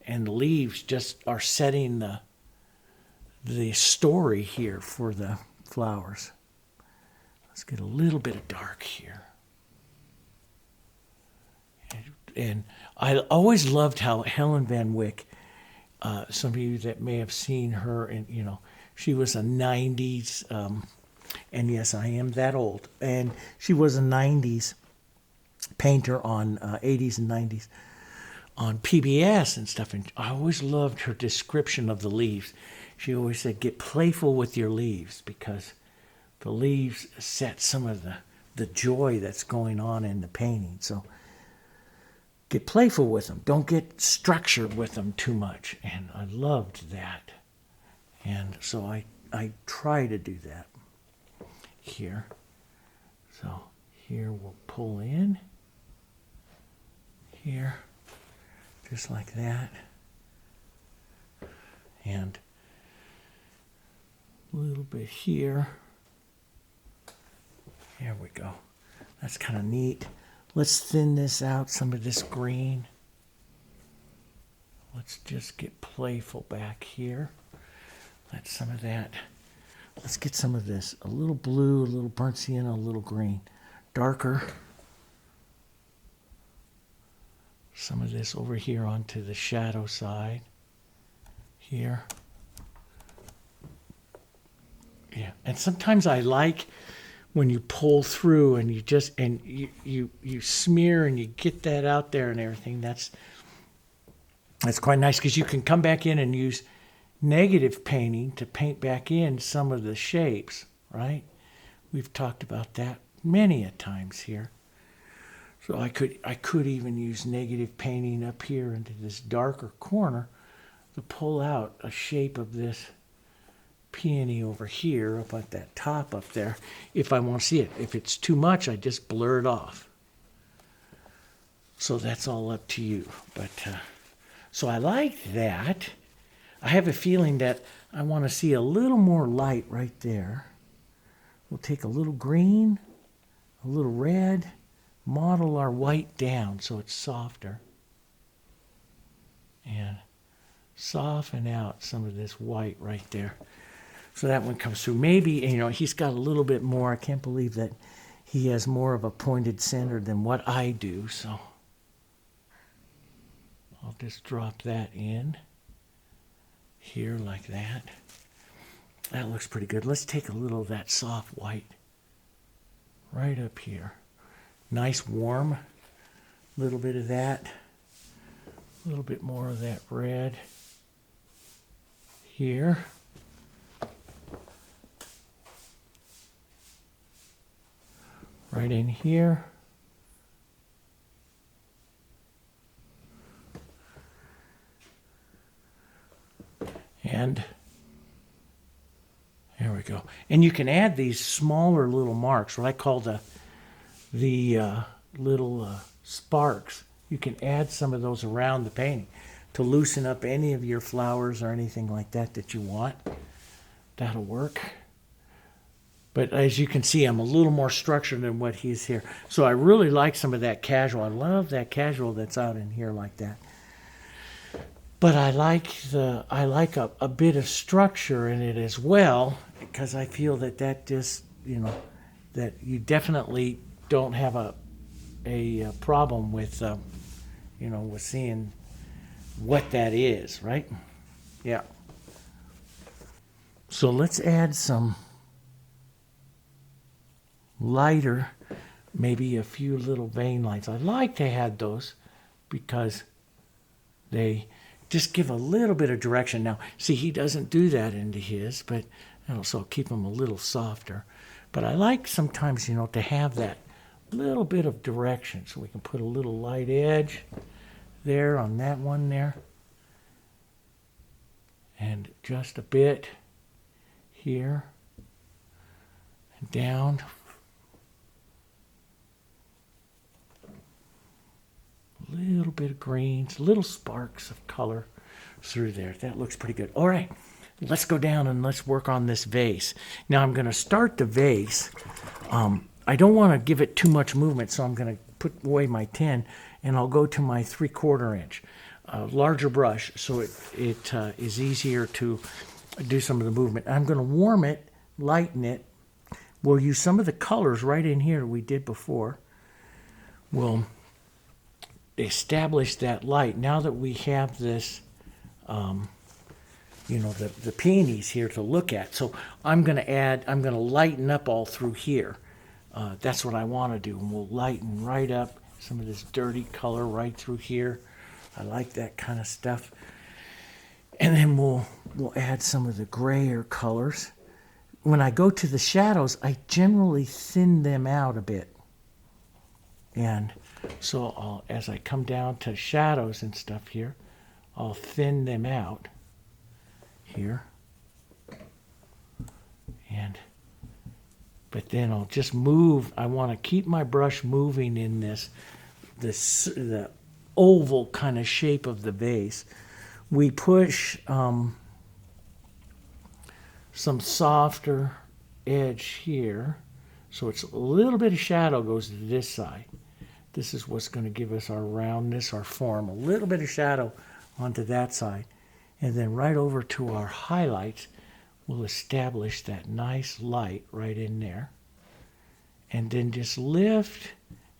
And the leaves just are setting the story here for the flowers. Let's get a little bit of dark here. And I always loved how Helen Van Wyck, some of you that may have seen her, and you know, she was a 90s, and yes, I am that old. And she was a 90s painter on 80s and 90s on PBS and stuff. And I always loved her description of the leaves. She always said, get playful with your leaves because the leaves set some of the joy that's going on in the painting. So get playful with them. Don't get structured with them too much. And I loved that. And so I try to do that here. So here we'll pull in, here, just like that. And a little bit here. There we go. That's kind of neat. Let's thin this out, some of this green. Let's just get playful back here. Let some of that. Let's get some of this. A little blue, a little burnt sienna, a little green. Darker. Some of this over here onto the shadow side. Here. Yeah, and sometimes I like when you pull through and you just, and you smear and you get that out there and everything. That's quite nice because you can come back in and use negative painting to paint back in some of the shapes, right? We've talked about that many a times here. So I could even use negative painting up here into this darker corner to pull out a shape of this peony over here up at that top up there if I want to see it. If it's too much, I just blur it off. So that's all up to you. But so I like that. I have a feeling that I want to see a little more light right there. We'll take a little green, a little red, model our white down so it's softer. And soften out some of this white right there. So that one comes through. Maybe, you know, he's got a little bit more. I can't believe that he has more of a pointed center than what I do. So I'll just drop that in here like that. That looks pretty good. Let's take a little of that soft white right up here. Nice warm. A little bit of that. A little bit more of that red here. Right in here. And there we go. And you can add these smaller little marks, what I call the little sparks. You can add some of those around the painting to loosen up any of your flowers or anything like that that you want. That'll work. But as you can see, I'm a little more structured than what he's here. So I really like some of that casual. I love that casual that's out in here like that. But I like a bit of structure in it as well, because I feel that just, you know, that you definitely don't have a problem with, you know, with seeing what that is, right? Yeah. So let's add some lighter, maybe a few little vein lines. I like to add those because they just give a little bit of direction. Now, see, he doesn't do that into his, but also keep them a little softer. But I like sometimes, you know, to have that little bit of direction. So we can put a little light edge there on that one there. And just a bit here and down. A little bit of greens, little sparks of color through there. That looks pretty good. All right, let's go down and let's work on this vase. Now I'm going to start the vase. I don't want to give it too much movement, so I'm going to put away my 10 and I'll go to my 3/4 inch. Larger brush, so it is easier to do some of the movement. I'm going to warm it, lighten it. We'll use some of the colors right in here we did before. We'll establish that light. Now that we have this, you know, the peonies here to look at. So I'm going to lighten up all through here. That's what I want to do. And we'll lighten right up some of this dirty color right through here. I like that kind of stuff. And then we'll add some of the grayer colors. When I go to the shadows, I generally thin them out a bit. And so as I come down to shadows and stuff here, I'll thin them out here. But then I'll just move. I want to keep my brush moving in the oval kind of shape of the vase. We push some softer edge here, so it's a little bit of shadow goes to this side. This is what's going to give us our roundness, our form. A little bit of shadow onto that side. And then right over to our highlights, we'll establish that nice light right in there. And then just lift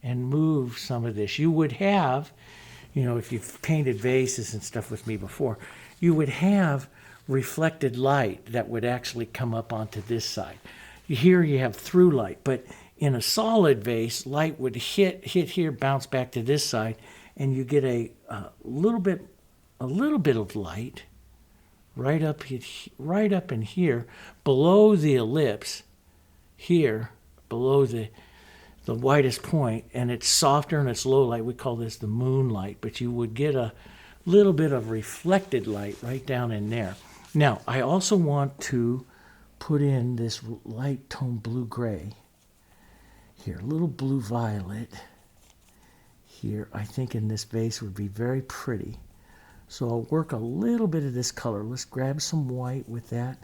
and move some of this. You would have, if you've painted vases and stuff with me before, you would have reflected light that would actually come up onto this side. Here you have through light, but in a solid vase, light would hit here, bounce back to this side, and you get a little bit of light right up in here, below the ellipse, here, below the widest point, and it's softer and it's low light. We call this the moonlight, but you would get a little bit of reflected light right down in there. Now, I also want to put in this light tone blue-gray here, a little blue-violet here. I think in this vase would be very pretty. So I'll work a little bit of this color. Let's grab some white with that.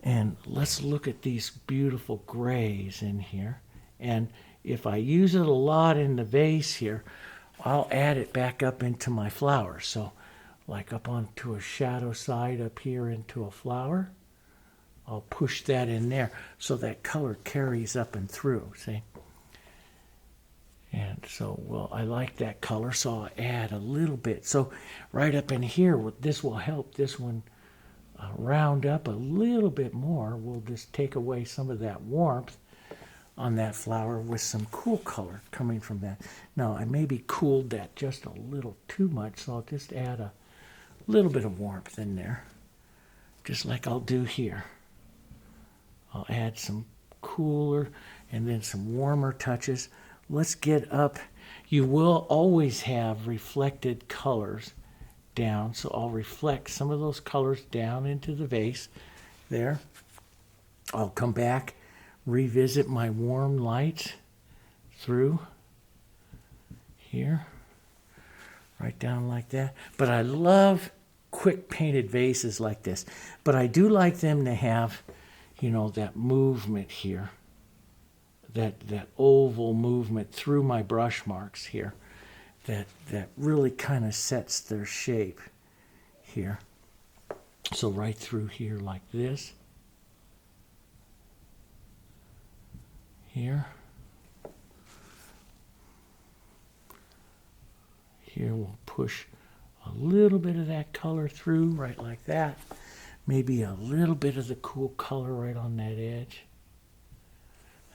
And let's look at these beautiful grays in here. And if I use it a lot in the vase here, I'll add it back up into my flowers. So like up onto a shadow side up here into a flower, I'll push that in there so that color carries up and through, see? And so, well, I like that color, so I'll add a little bit. So right up in here, this will help this one round up a little bit more. We'll just take away some of that warmth on that flower with some cool color coming from that. Now, I maybe cooled that just a little too much, so I'll just add a little bit of warmth in there, just like I'll do here. I'll add some cooler and then some warmer touches. Let's get up. You will always have reflected colors down, so I'll reflect some of those colors down into the vase there. I'll come back, revisit my warm lights through here, right down like that. But I love quick painted vases like this, but I do like them to have, that movement here, that oval movement through my brush marks here, that really kind of sets their shape here. So right through here like this, here we'll push a little bit of that color through, right like that. Maybe a little bit of the cool color right on that edge.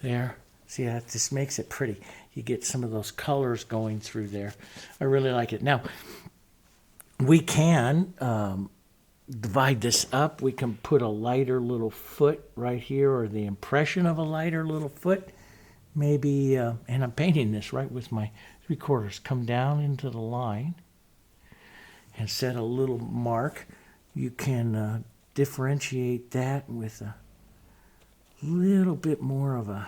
There. See, that just makes it pretty. You get some of those colors going through there. I really like it. Now, we can divide this up. We can put a lighter little foot right here, or the impression of a lighter little foot. Maybe, and I'm painting this right with my 3/4. Come down into the line and set a little mark. You can differentiate that with a little bit more of a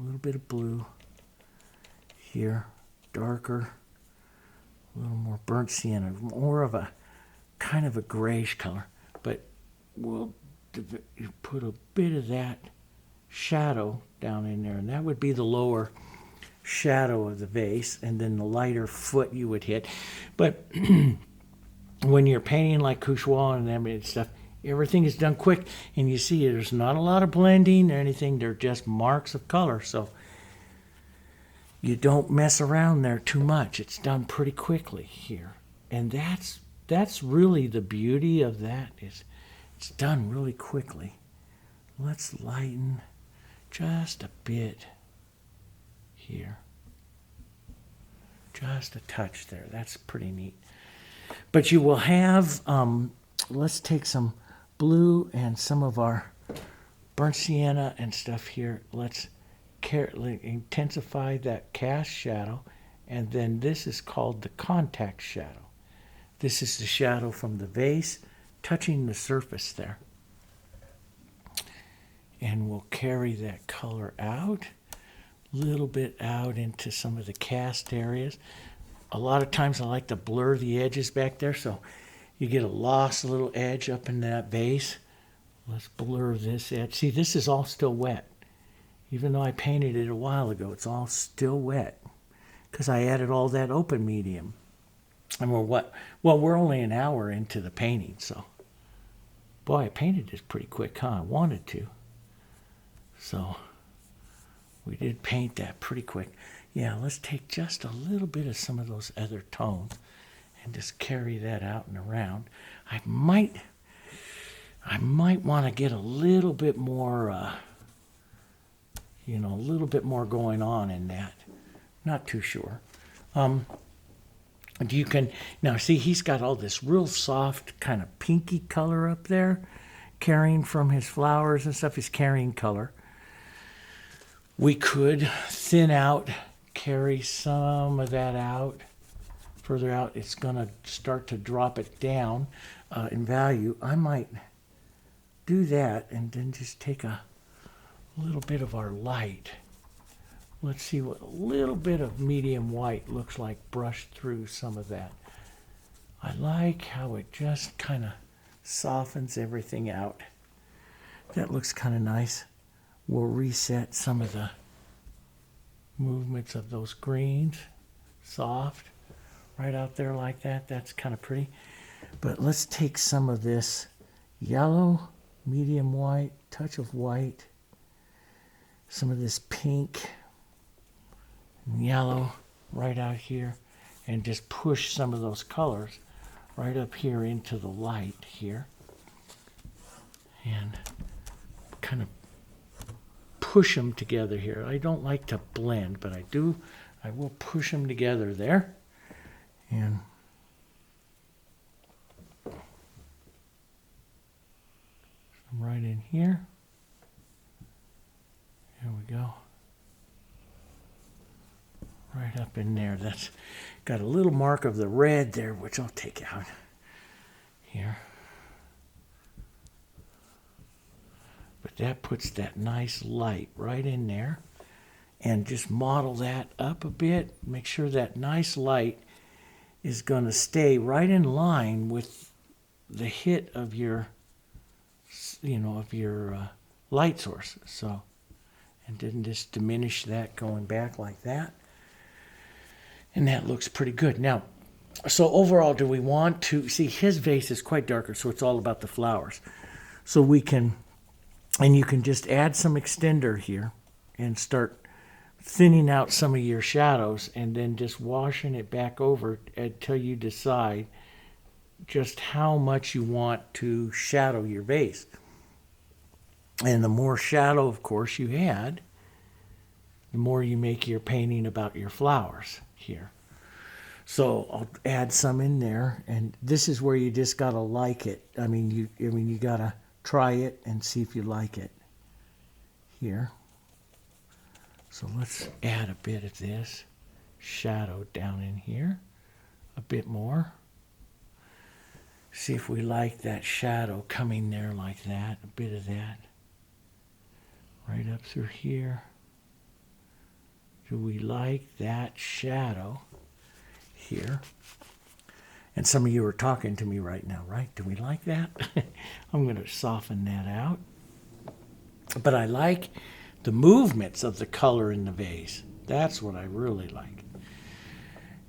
little bit of blue here, darker, a little more burnt sienna, more of a kind of a grayish color. But we'll put a bit of that shadow down in there, and that would be the lower shadow of the vase, and then the lighter foot you would hit. But when you're painting like Couchoir and that and stuff, everything is done quick, and you see there's not a lot of blending or anything. They're just marks of color, so you don't mess around there too much. It's done pretty quickly here, and that's really the beauty of that, is it's done really quickly. Let's lighten just a bit here, just a touch there. That's pretty neat. But you will have, let's take some blue and some of our burnt sienna and stuff here. Let's intensify that cast shadow, and then this is called the contact shadow. This is the shadow from the vase touching the surface there. and we'll carry that color out, a little bit out into some of the cast areas. A lot of times I like to blur the edges back there so you get a lost little edge up in that vase. Let's blur this edge. See, this is all still wet. Even though I painted it a while ago, it's all still wet because I added all that open medium. And we're only an hour into the painting, so boy, I painted this pretty quick, huh? I wanted to. So we did paint that pretty quick. Yeah, let's take just a little bit of some of those other tones and just carry that out and around. I might want to get a little bit more, a little bit more going on in that. Not too sure. You can now see he's got all this real soft kind of pinky color up there, carrying from his flowers and stuff. He's carrying color. We could thin out, carry some of that out. Further out, it's going to start to drop it down in value. I might do that and then just take a little bit of our light. Let's see what a little bit of medium white looks like brushed through some of that. I like how it just kind of softens everything out. That looks kind of nice. We'll reset some of the movements of those greens. Soft. Right out there like that. That's kind of pretty. But let's take some of this yellow, medium white, touch of white, some of this pink and yellow right out here, and just push some of those colors right up here into the light here. And kind of push them together here. I don't like to blend, but I will push them together there. And right in here. There we go. Right up in there. That's got a little mark of the red there, which I'll take out here. But that puts that nice light right in there. And just model that up a bit. Make sure that nice light is going to stay right in line with the hit of your, light source. So, and then just diminish that going back like that. And that looks pretty good. Now, so overall, do we want to see his vase is quite darker, so it's all about the flowers. So we can, and you can just add some extender here and start thinning out some of your shadows and then just washing it back over until you decide just how much you want to shadow your vase. And the more shadow, of course, you add, the more you make your painting about your flowers here. So I'll add some in there, and this is where you just gotta like it. You gotta try it and see if you like it here. So let's add a bit of this shadow down in here, a bit more. See if we like that shadow coming there like that, a bit of that. Right up through here. Do we like that shadow here? And some of you are talking to me right now, right? Do we like that? I'm going to soften that out. But I like the movements of the color in the vase. That's what I really like.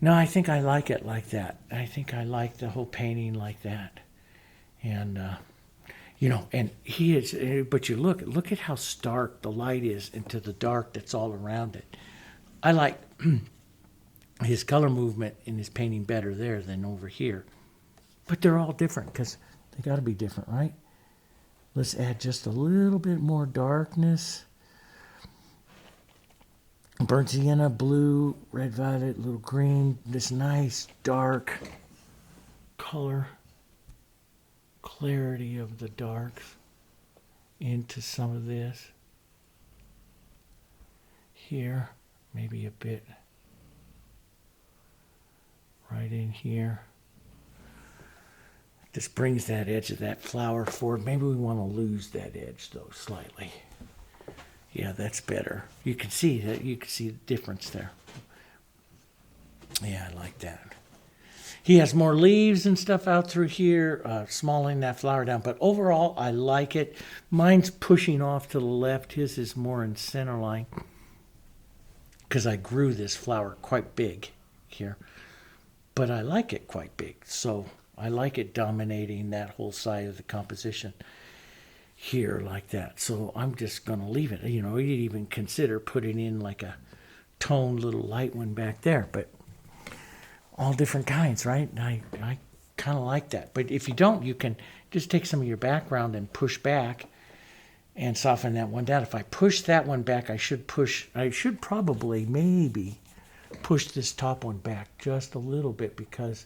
No, I think I like it like that. I think I like the whole painting like that. And, and he is, but you look at how stark the light is into the dark that's all around it. I like his color movement in his painting better there than over here. But they're all different because they got to be different, right? Let's add just a little bit more darkness. Burnt sienna, blue, red violet, little green. This nice dark color, clarity of the darks into some of this. Here, maybe a bit right in here. This brings that edge of that flower forward. Maybe we want to lose that edge though slightly. Yeah, that's better. You can see that. You can see the difference there. Yeah, I like that. He has more leaves and stuff out through here, smalling that flower down. But overall, I like it. Mine's pushing off to the left. His is more in center line because I grew this flower quite big here. But I like it quite big. So I like it dominating that whole side of the composition here like that. So I'm just going to leave it. You know, you'd even consider putting in like a toned little light one back there. But all different kinds, right? I kind of like that. But if you don't, you can just take some of your background and push back and soften that one down. If I push that one back, I should probably maybe push this top one back just a little bit, because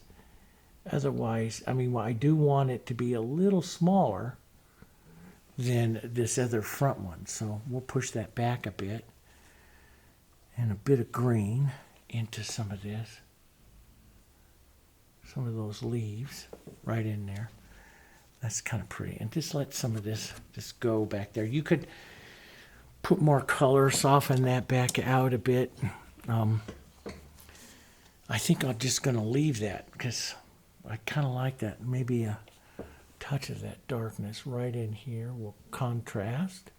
otherwise, I mean, well, I do want it to be a little smaller than this other front one. So we'll push that back a bit, and a bit of green into some of this. Some of those leaves right in there. That's kind of pretty. And just let some of this just go back there. You could put more color, soften that back out a bit. I think I'm just going to leave that because I kind of like that. Maybe a touch of that darkness right in here will contrast.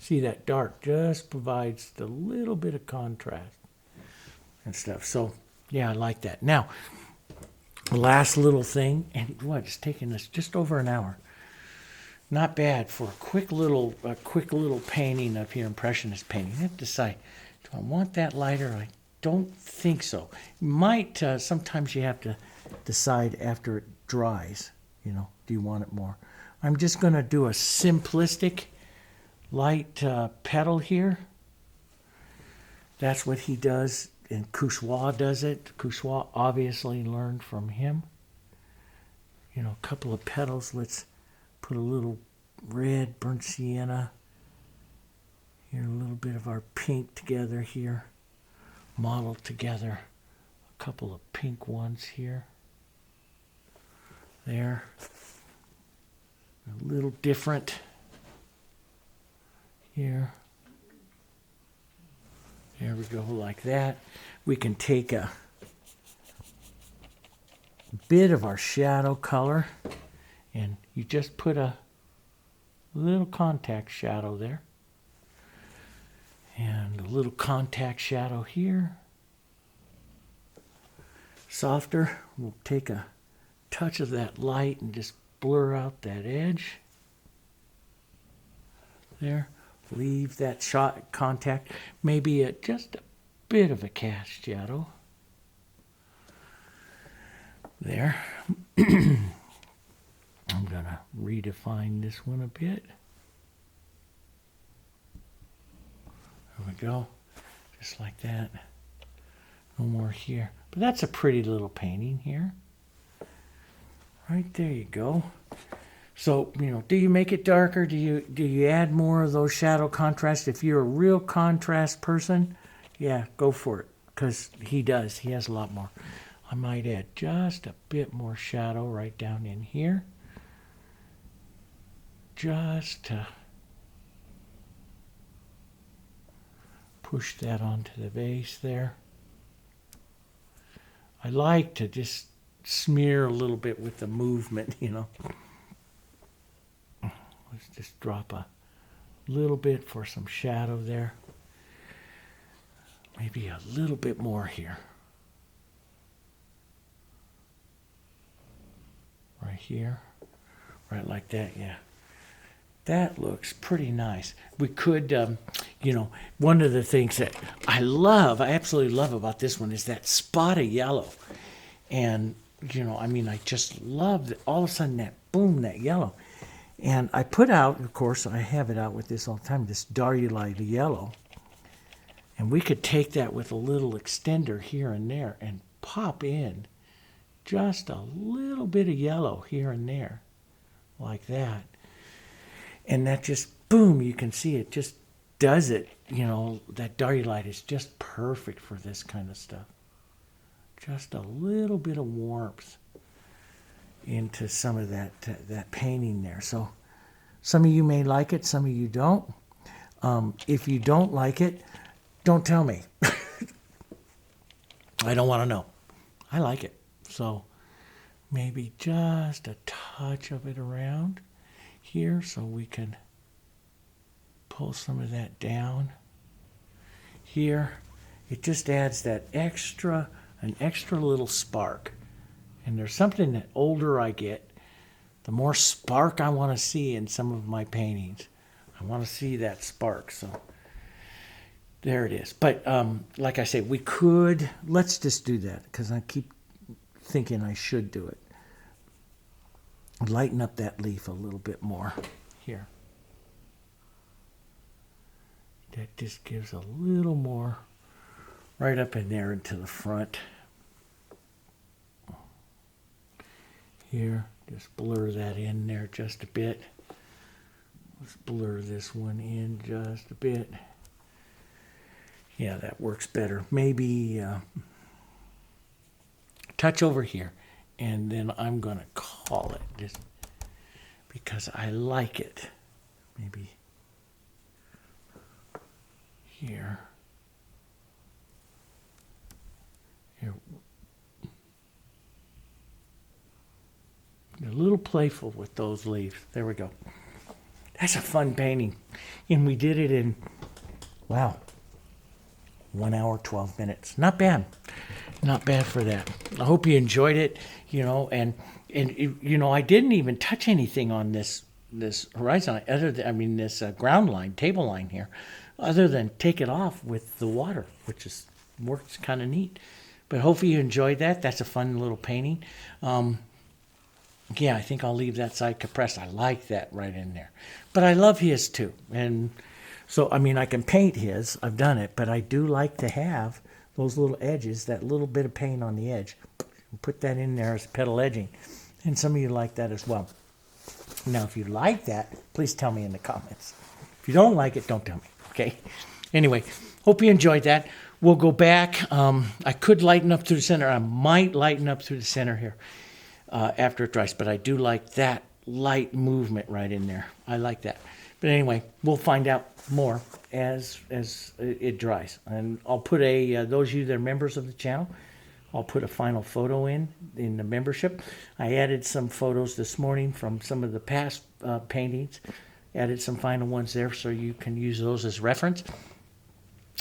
See, that dark just provides a little bit of contrast and stuff. So, yeah, I like that. Now, last little thing, and what, it's taking us just over an hour. Not bad for a quick little painting of your impressionist painting. You have to decide, do I want that lighter? I don't think so. Might sometimes you have to decide after it dries. You know, do you want it more? I'm just going to do a simplistic light petal here. That's what he does. And Couchois does it. Couchois obviously learned from him. You know, a couple of petals. Let's put a little red, burnt sienna. Here, a little bit of our pink together here. Modeled together. A couple of pink ones here. There. A little different here. There we go, like that. We can take a bit of our shadow color, and you just put a little contact shadow there. And a little contact shadow here. Softer, we'll take a touch of that light and just blur out that edge. There. Leave that shot contact, maybe just a bit of a cast shadow. There. I'm going to redefine this one a bit. There we go. Just like that. No more here. But that's a pretty little painting here. Right there you go. So, you know, do you make it darker? Do you add more of those shadow contrasts? If you're a real contrast person, yeah, go for it. Because he does. He has a lot more. I might add just a bit more shadow right down in here. Just to push that onto the vase there. I like to just smear a little bit with the movement, you know. Let's just drop a little bit for some shadow there. Maybe a little bit more here. Right here. Right like that, yeah. That looks pretty nice. We could, you know, one of the things that I absolutely love about this one is that spot of yellow. And, you know, I mean, I just love that all of a sudden that boom, that yellow. And I put out, of course, I have it out with this all the time, this Darulite yellow. And we could take that with a little extender here and there and pop in just a little bit of yellow here and there, like that. And that just, boom, you can see it just does it. You know, that Darulite is just perfect for this kind of stuff. Just a little bit of warmth into some of that painting there. So some of you may like it, some of you don't. If you don't like it, don't tell me. I don't want to know. I like it. So maybe just a touch of it around here so we can pull some of that down here. It just adds that an extra little spark. And there's something that older I get, the more spark I want to see in some of my paintings. I want to see that spark. So there it is. But like I say, let's just do that because I keep thinking I should do it. Lighten up that leaf a little bit more here. That just gives a little more right up in there into the front. Here, just blur that in there just a bit. Let's blur this one in just a bit. Yeah, that works better. Maybe touch over here, and then I'm going to call it just because I like it. Maybe here. Here. A little playful with those leaves. There we go. That's a fun painting. And we did it in, wow, 1 hour, 12 minutes. Not bad. Not bad for that. I hope you enjoyed it, and I didn't even touch anything on this horizon, this ground line, table line here, other than take it off with the water, which works kind of neat. But hopefully you enjoyed that. That's a fun little painting. Yeah, I think I'll leave that side compressed. I like that right in there. But I love his too. And so, I can paint his. I've done it. But I do like to have those little edges, that little bit of paint on the edge. Put that in there as petal edging. And some of you like that as well. Now, if you like that, please tell me in the comments. If you don't like it, don't tell me. Okay? Anyway, hope you enjoyed that. We'll go back. I could lighten up through the center. I might lighten up through the center here. After it dries, but I do like that light movement right in there. I like that. But anyway, we'll find out more as it dries. And I'll put those of you that are members of the channel, I'll put a final photo in the membership. I added some photos this morning from some of the past paintings. Added some final ones there so you can use those as reference.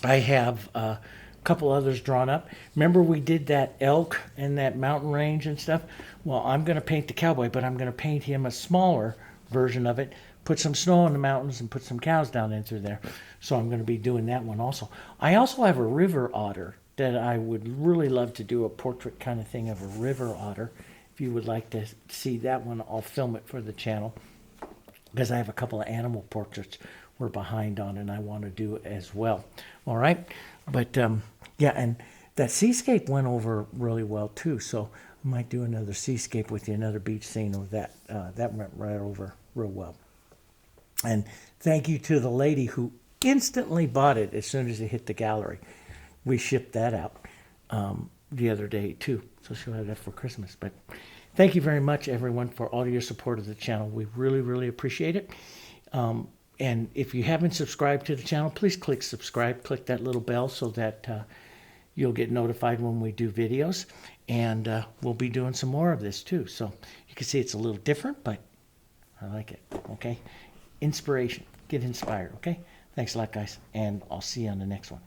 I have a couple others drawn up. Remember we did that elk and that mountain range and stuff? Well, I'm going to paint the cowboy, but I'm going to paint him a smaller version of it, put some snow in the mountains and put some cows down in through there. So I'm going to be doing that one also. I also have a river otter that I would really love to do a portrait kind of thing of a river otter. If you would like to see that one, I'll film it for the channel because I have a couple of animal portraits we're behind on and I want to do as well. All right. But yeah, and that seascape went over really well too. So I might do another seascape with you, another beach scene with that. That went right over real well. And thank you to the lady who instantly bought it as soon as it hit the gallery. We shipped that out the other day too. So she'll have that for Christmas. But thank you very much, everyone, for all your support of the channel. We really, really appreciate it. And if you haven't subscribed to the channel, please click subscribe. Click that little bell so that you'll get notified when we do videos. And we'll be doing some more of this too. So you can see it's a little different, but I like it. Okay? Inspiration. Get inspired. Okay? Thanks a lot, guys. And I'll see you on the next one.